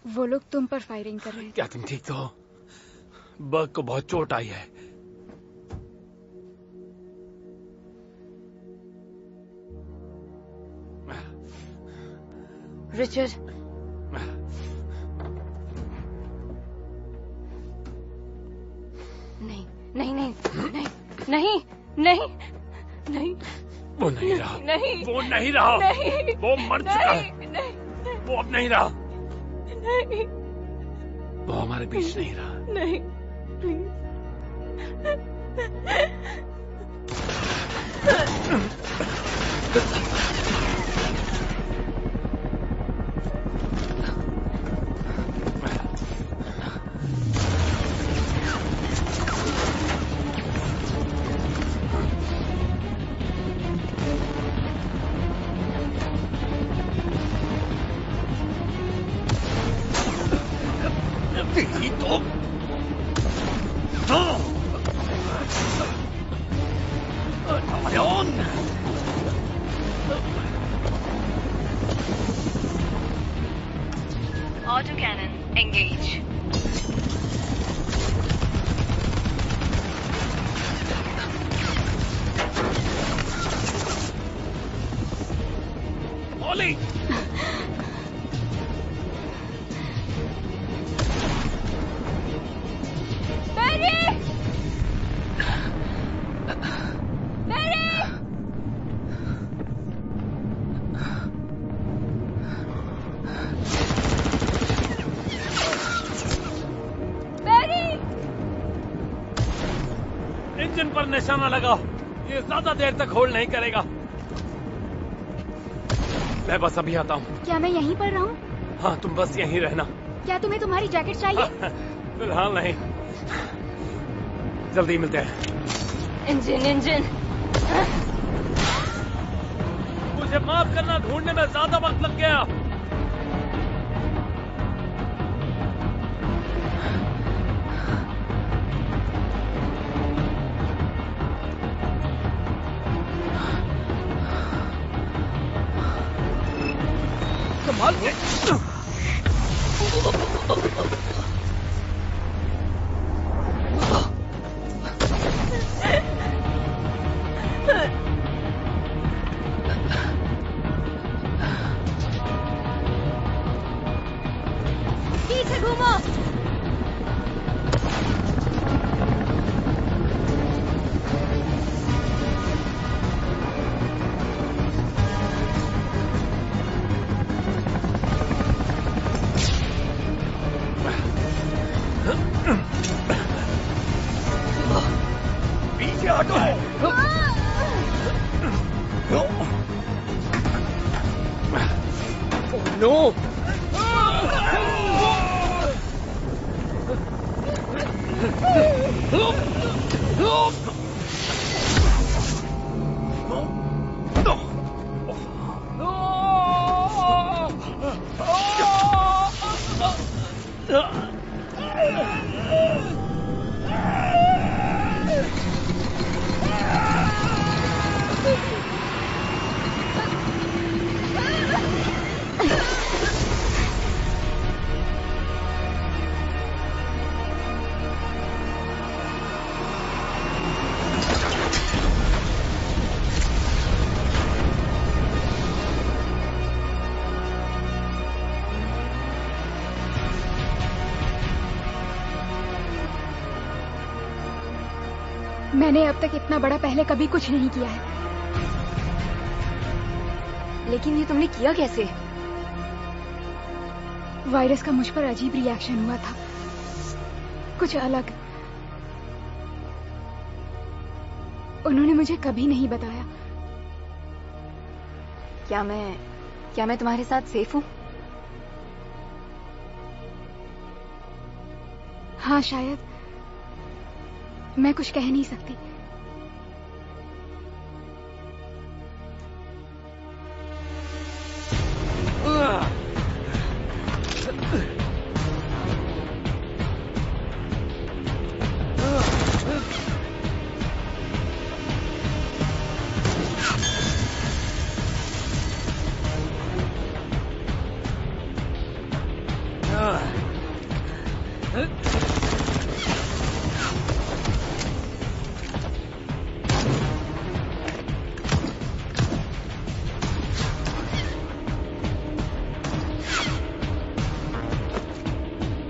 वो लोग तुम पर फायरिंग कर रहे थे। क्या तुम ठीक तो हो? बर्ग को बहुत चोट आई है। रिचर्ड, नहीं नहीं नहीं नहीं नहीं नहीं नहीं, वो नहीं रहा। नहीं, वो नहीं रहा। नहीं, वो मर चुका है। नहीं, नहीं, वो अब नहीं रहा। नहीं, वो हमारे बीच नहीं रहा। नहीं, प्लीज। तेरी तो Autocannon engage. Molly! Mary! Mary! Mary! Engine पर निशाना लगाओ। ये ज्यादा देर तक होल्ड नहीं करेगा। मैं बस अभी आता हूँ। क्या मैं यहीं पर रहूं? हाँ, तुम बस यहीं रहना। क्या तुम्हें तुम्हारी जैकेट चाहिए? फिलहाल नहीं। जल्दी मिलते हैं। इंजन मुझे माफ करना, ढूंढने में ज्यादा वक्त लग गया। पीछे घूमो। पीछे हटो। नो मैंने अब तक इतना बड़ा पहले कभी कुछ नहीं किया है। लेकिन ये तुमने किया कैसे? वायरस का मुझ पर अजीब रिएक्शन हुआ था, कुछ अलग। उन्होंने मुझे कभी नहीं बताया। क्या मैं तुम्हारे साथ सेफ हूँ? हाँ शायद। मैं कुछ कह नहीं सकती।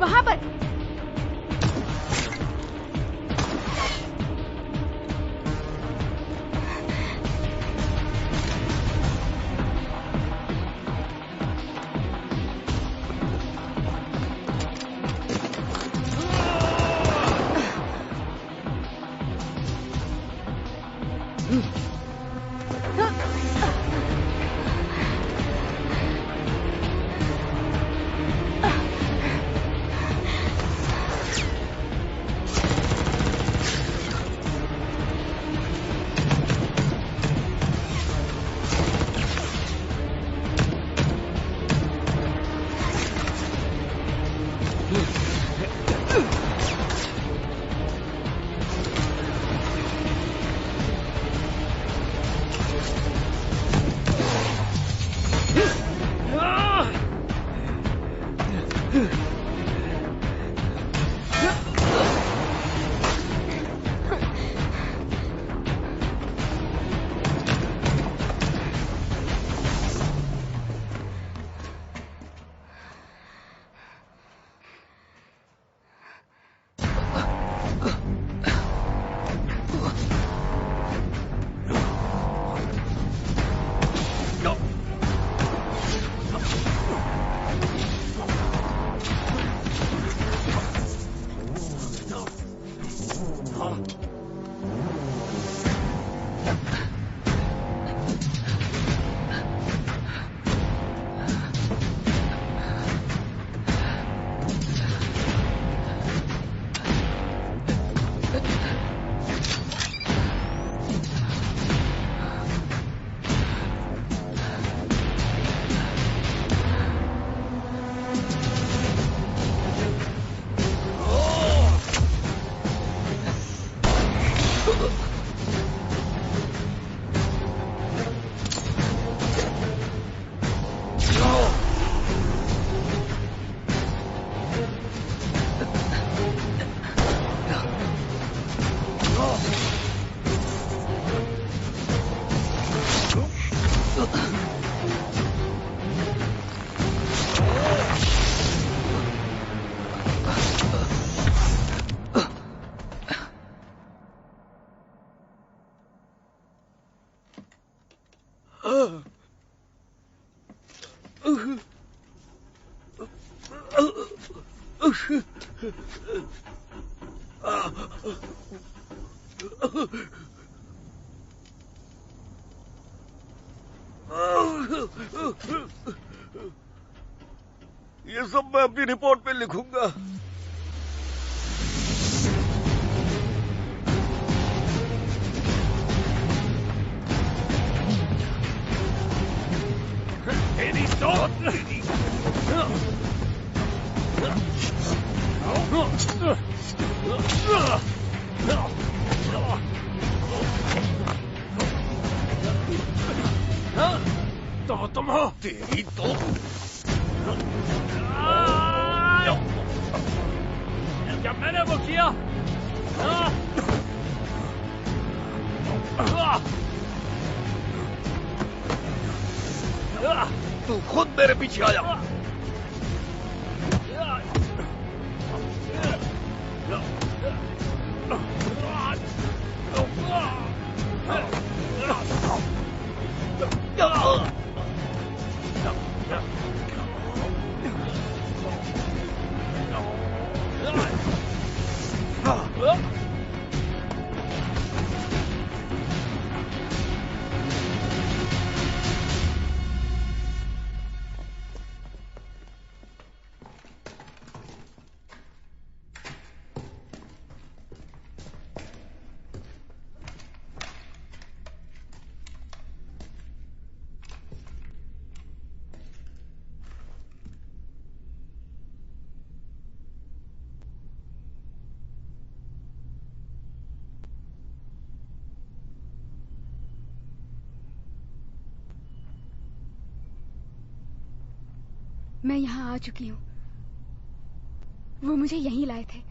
वहां पर ये सब मैं अपनी रिपोर्ट में लिखूंगा। तो तुम हो तेरी तो क्या मैंने वो किया? तू खुद मेरे पीछे आया। मैं यहाँ आ चुकी हूँ। वो मुझे यहीं लाए थे।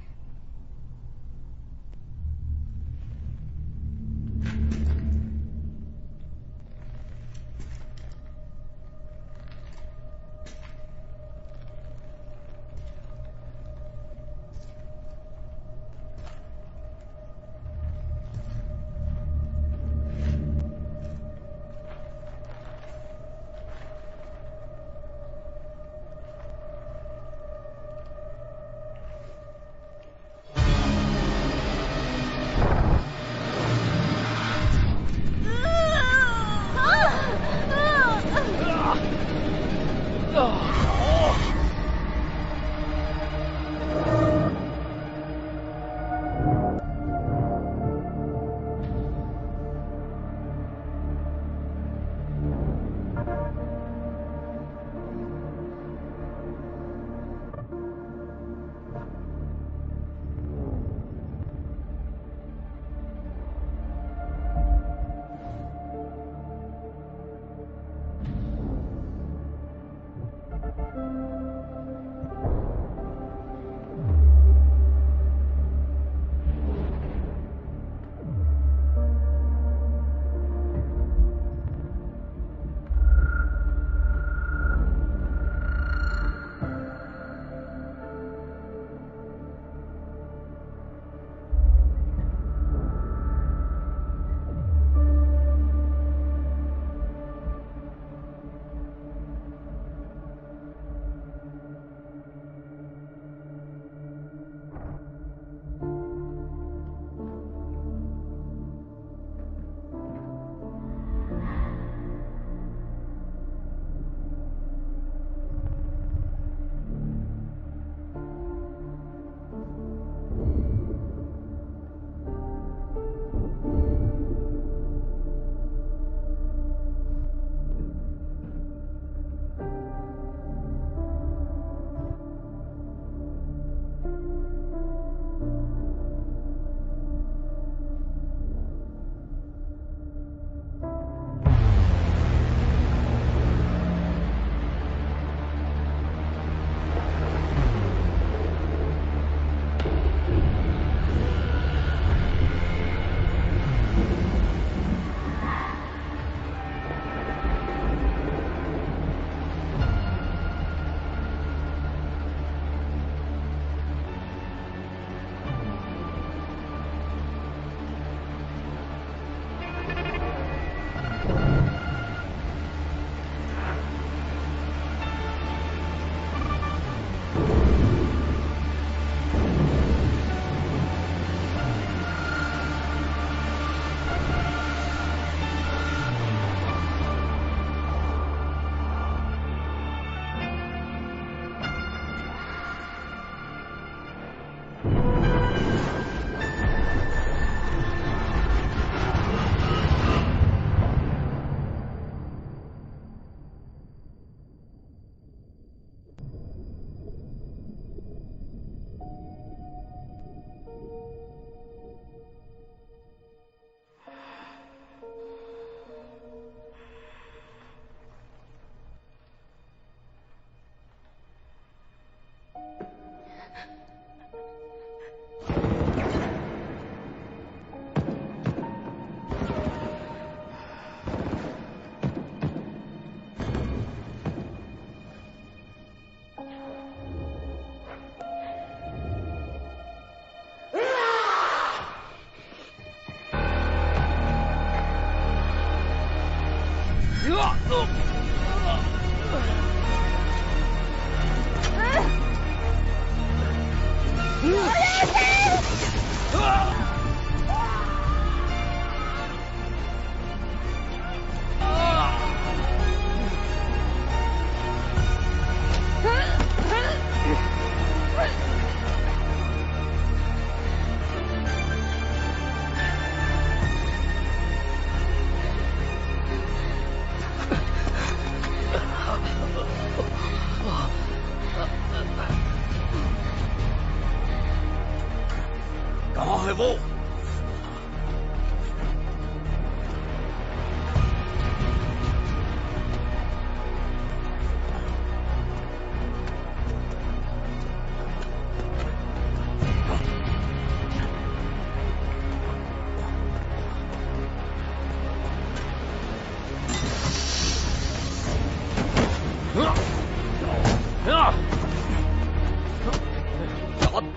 कहाँ है वो?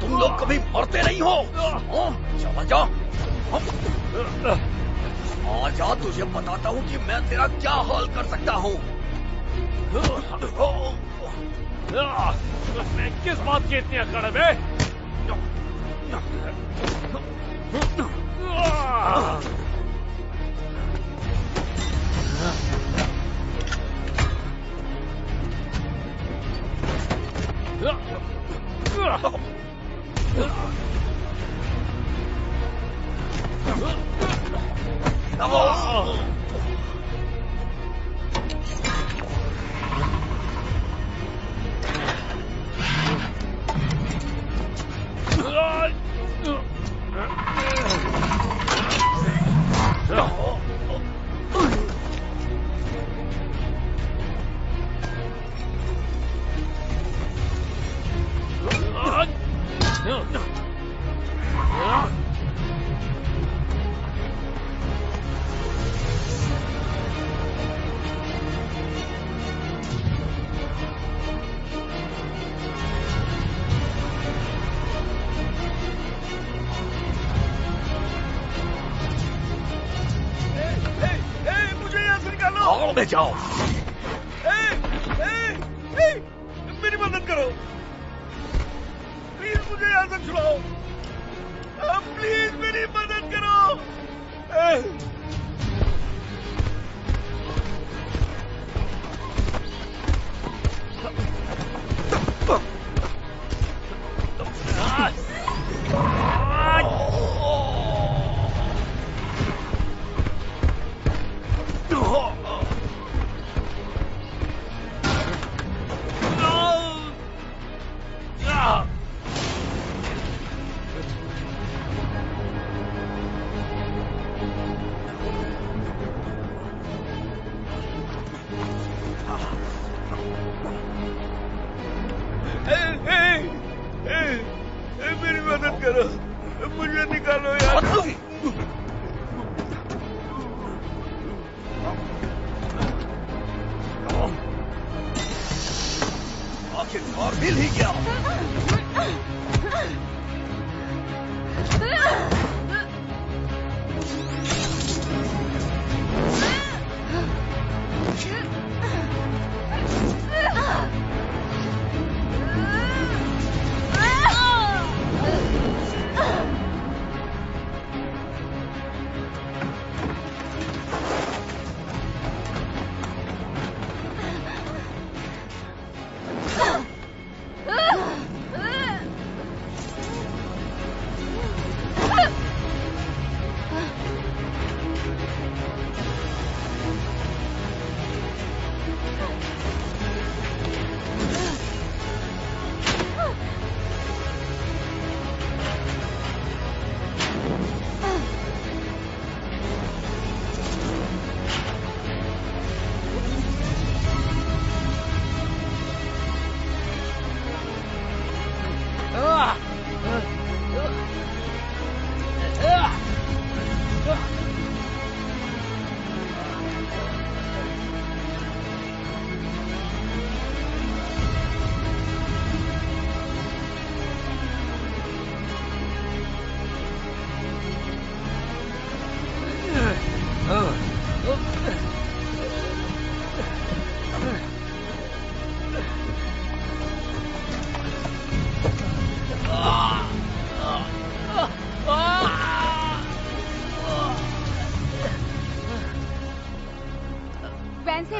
तुम लोग कभी मरते नहीं हो। चला जा, आजा, तुझे बताता हूँ कि मैं तेरा क्या हाल कर सकता हूँ। मैं किस बात की इतनी अकड़ है बे? में जाओ। मेरी मदद करो प्लीज, मुझे यहाँ से छुड़ाओ प्लीज, मेरी मदद करो। मेरी मदद करो, मुझे निकालो यार। आखिरकार मिल ही गया।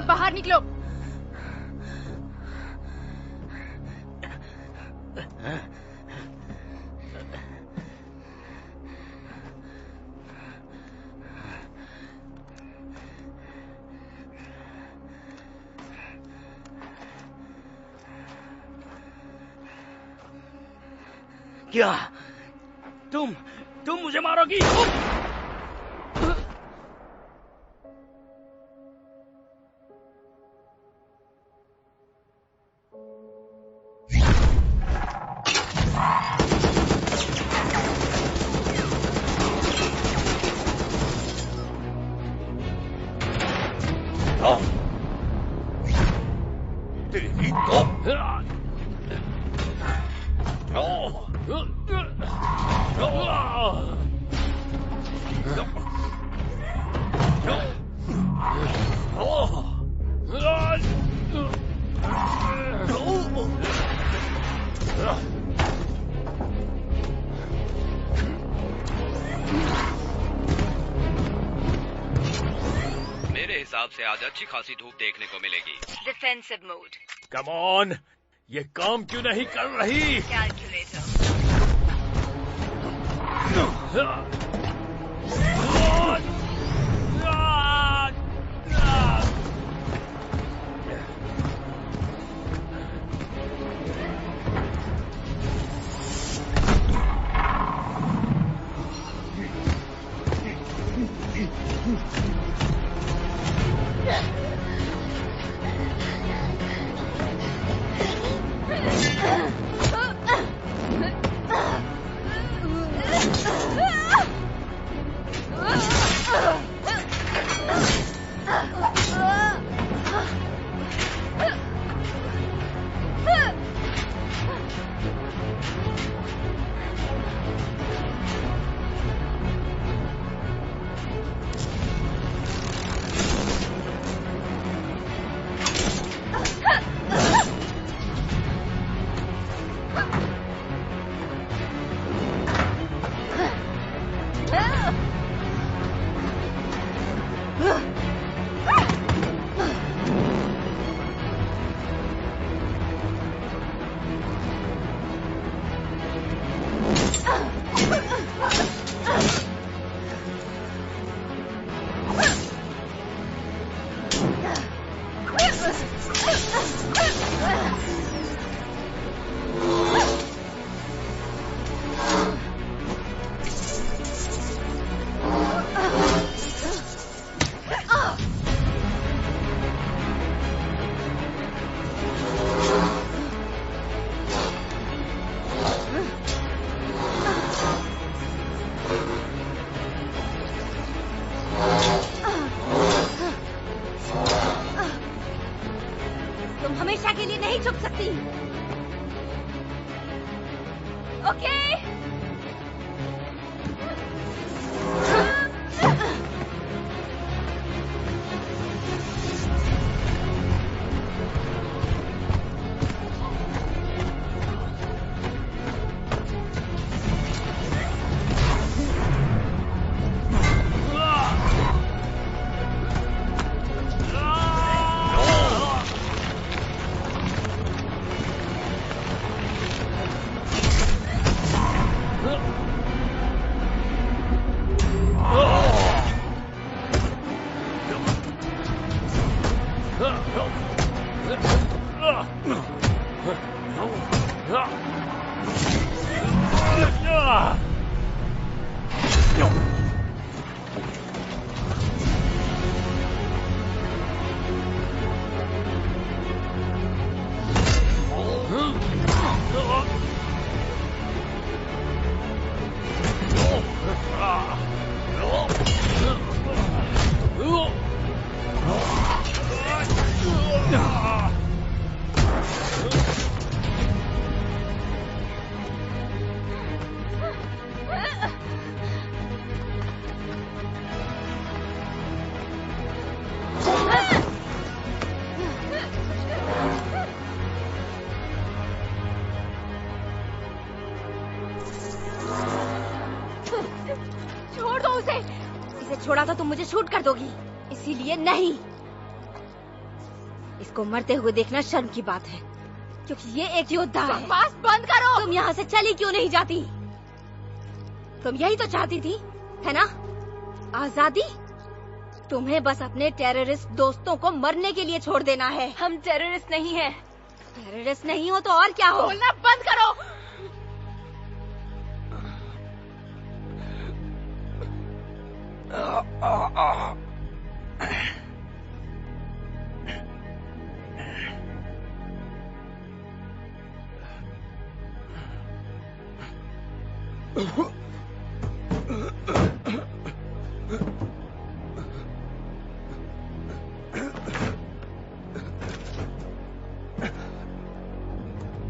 बाहर निकलो। क्या तुम मुझे मारोगी? मेरे हिसाब से आज अच्छी खासी धूप देखने को मिलेगी। Defensive mode. कम ऑन, ये काम क्यों नहीं कर रही? कैलकुलेटर। छोड़ा तो तुम मुझे शूट कर दोगी, इसीलिए नहीं। इसको मरते हुए देखना शर्म की बात है, क्योंकि ये एक योद्धा है। बकवास बंद करो। तुम यहाँ से चली क्यों नहीं जाती? तुम यही तो चाहती थी, है ना? आजादी? तुम्हें बस अपने टेररिस्ट दोस्तों को मरने के लिए छोड़ देना है। हम टेररिस्ट नहीं हैं। टेररिस्ट नहीं हो तो और क्या हो? बोलना बंद करो।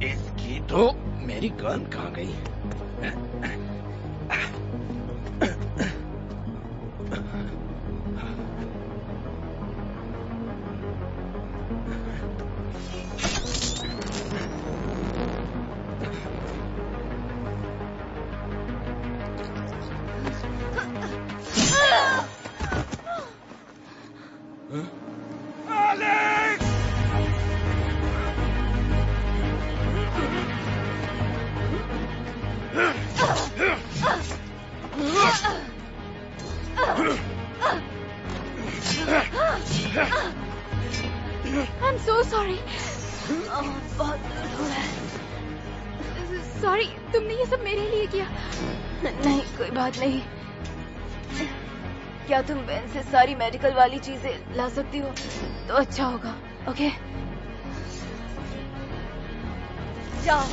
इसकी तो मेरी गन कहाँ गई? I'm so sorry. बहुत दर्द हो रहा है। सॉरी, तुमने ये सब मेरे लिए किया। नहीं, कोई बात नहीं। क्या तुम वैन से सारी मेडिकल वाली चीजें ला सकती हो तो अच्छा होगा। ओके, जाओ।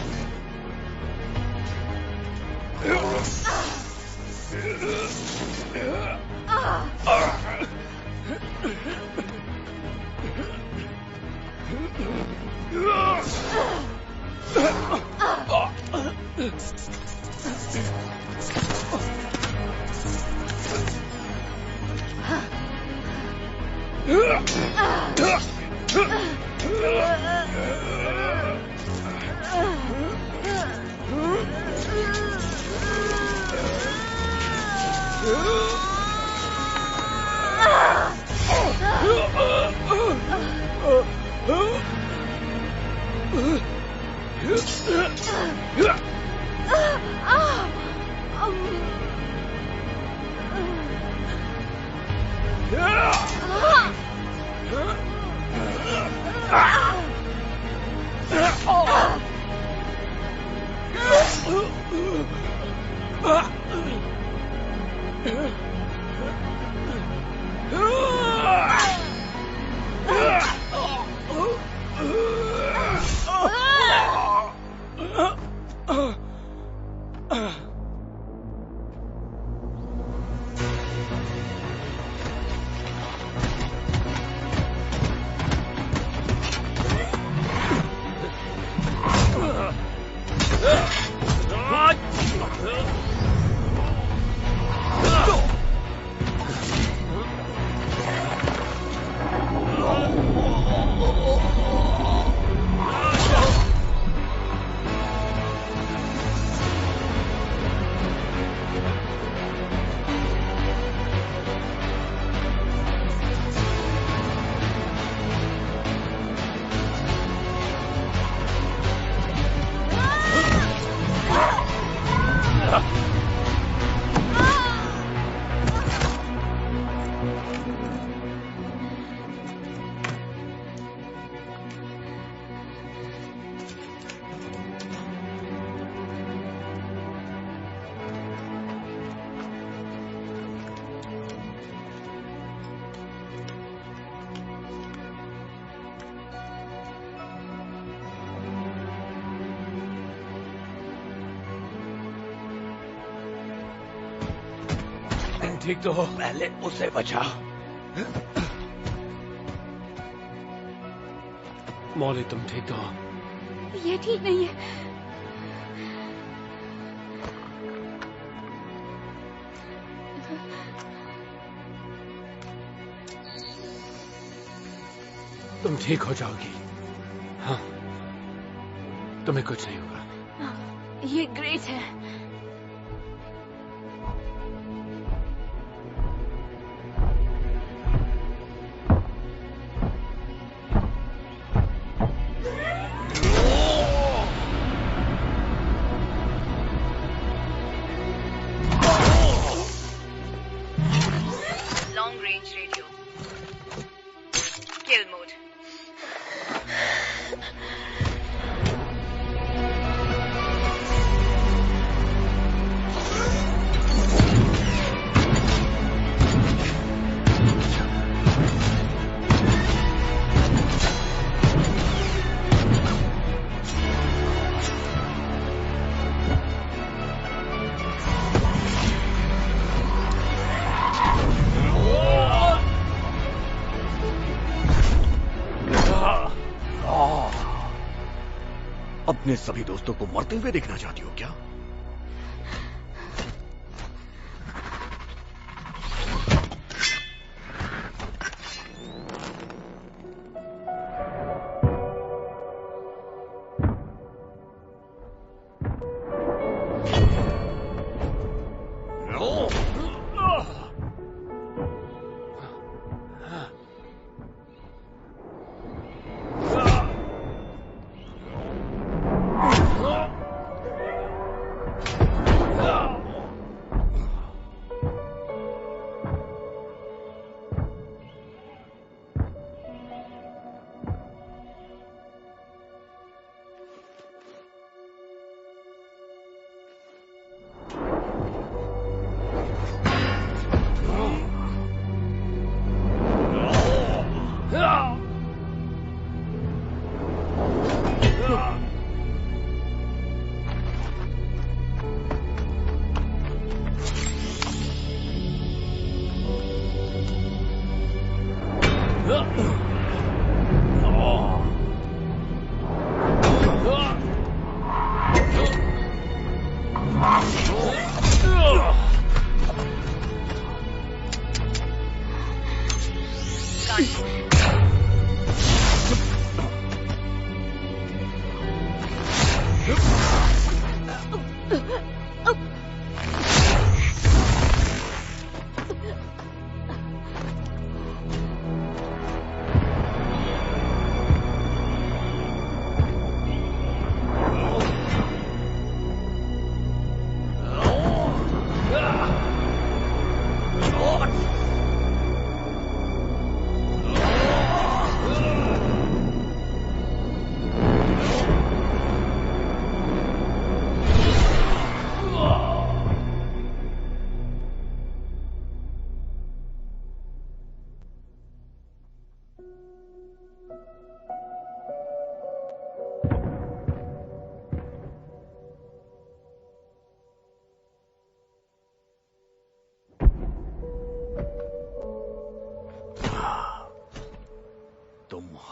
ठीक तो हो, पहले उसे बचा। मौली, तुम ठीक तो हो? ये ठीक नहीं है। तुम ठीक हो जाओगी। हाँ, तुम्हें कुछ नहीं होगा। ये ग्रेट है। range radio. Kill mode. अपने सभी दोस्तों को मरते हुए देखना चाहती हो क्या?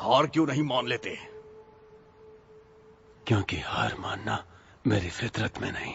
हार क्यों नहीं मान लेते? क्योंकि हार मानना मेरी फितरत में नहीं।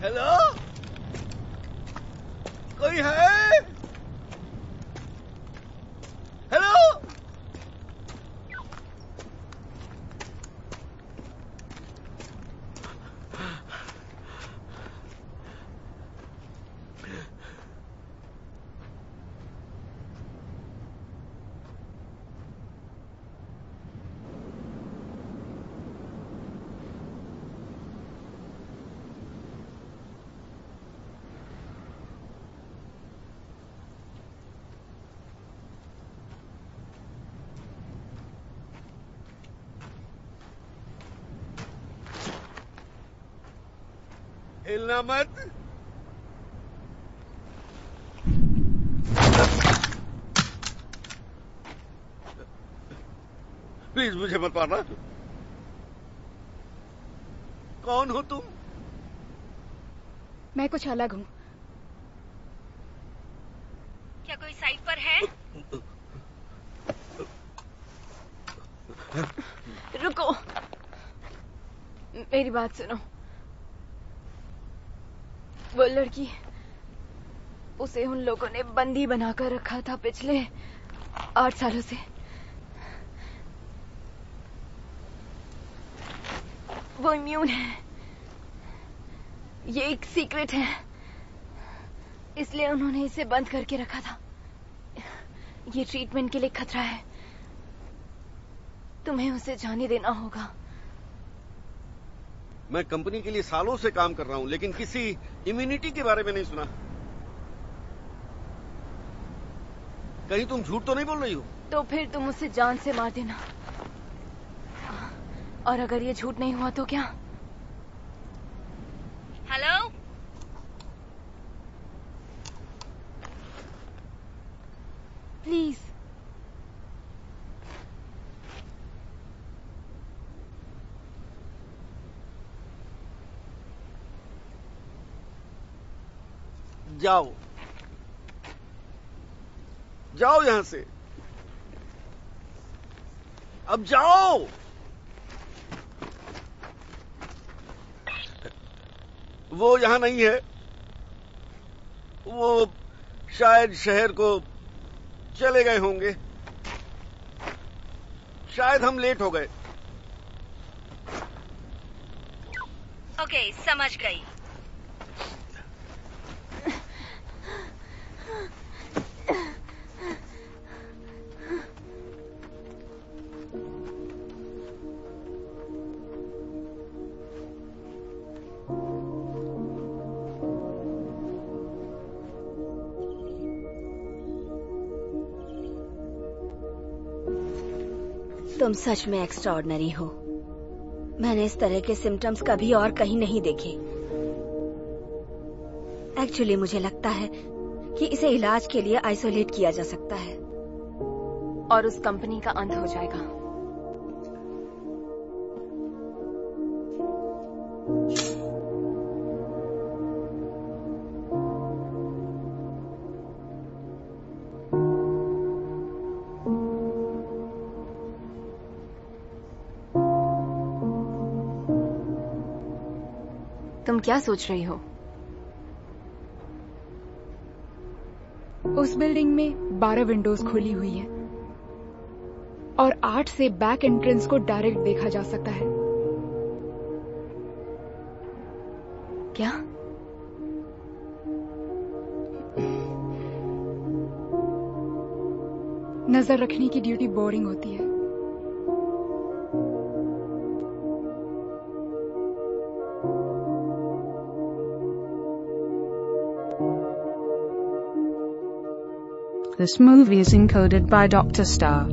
हेलो, कोई है? हेलो, हिलना मत। प्लीज मुझे मत मारना। कौन हो तुम? मैं कुछ अलग हूँ। क्या कोई साइट पर है? रुको, मेरी बात सुनो। वो लड़की, उसे उन लोगों ने बंदी बनाकर रखा था पिछले 8 सालों से। वो इम्यून है। ये एक सीक्रेट है, इसलिए उन्होंने इसे बंद करके रखा था। ये ट्रीटमेंट के लिए खतरा है। तुम्हें उसे जाने देना होगा। मैं कंपनी के लिए सालों से काम कर रहा हूं, लेकिन किसी इम्यूनिटी के बारे में नहीं सुना। कहीं तुम झूठ तो नहीं बोल रही हो? तो फिर तुम उसे जान से मार देना। और अगर ये झूठ नहीं हुआ तो क्या? Hello, please. जाओ, जाओ यहां से। अब जाओ। वो यहां नहीं है। वो शायद शहर को चले गए होंगे। शायद हम लेट हो गए। ओके, समझ गई। तुम सच में एक्स्ट्राऑर्डिनरी हो। मैंने इस तरह के सिम्टम्स कभी और कहीं नहीं देखे। एक्चुअली मुझे लगता है कि इसे इलाज के लिए आइसोलेट किया जा सकता है। और उस कंपनी का अंत हो जाएगा। तुम क्या सोच रही हो? उस बिल्डिंग में 12 विंडोज खोली हुई हैं और 8 से बैक एंट्रेंस को डायरेक्ट देखा जा सकता है। क्या? नजर रखने की ड्यूटी बोरिंग होती है। This movie is encoded by Dr. Star.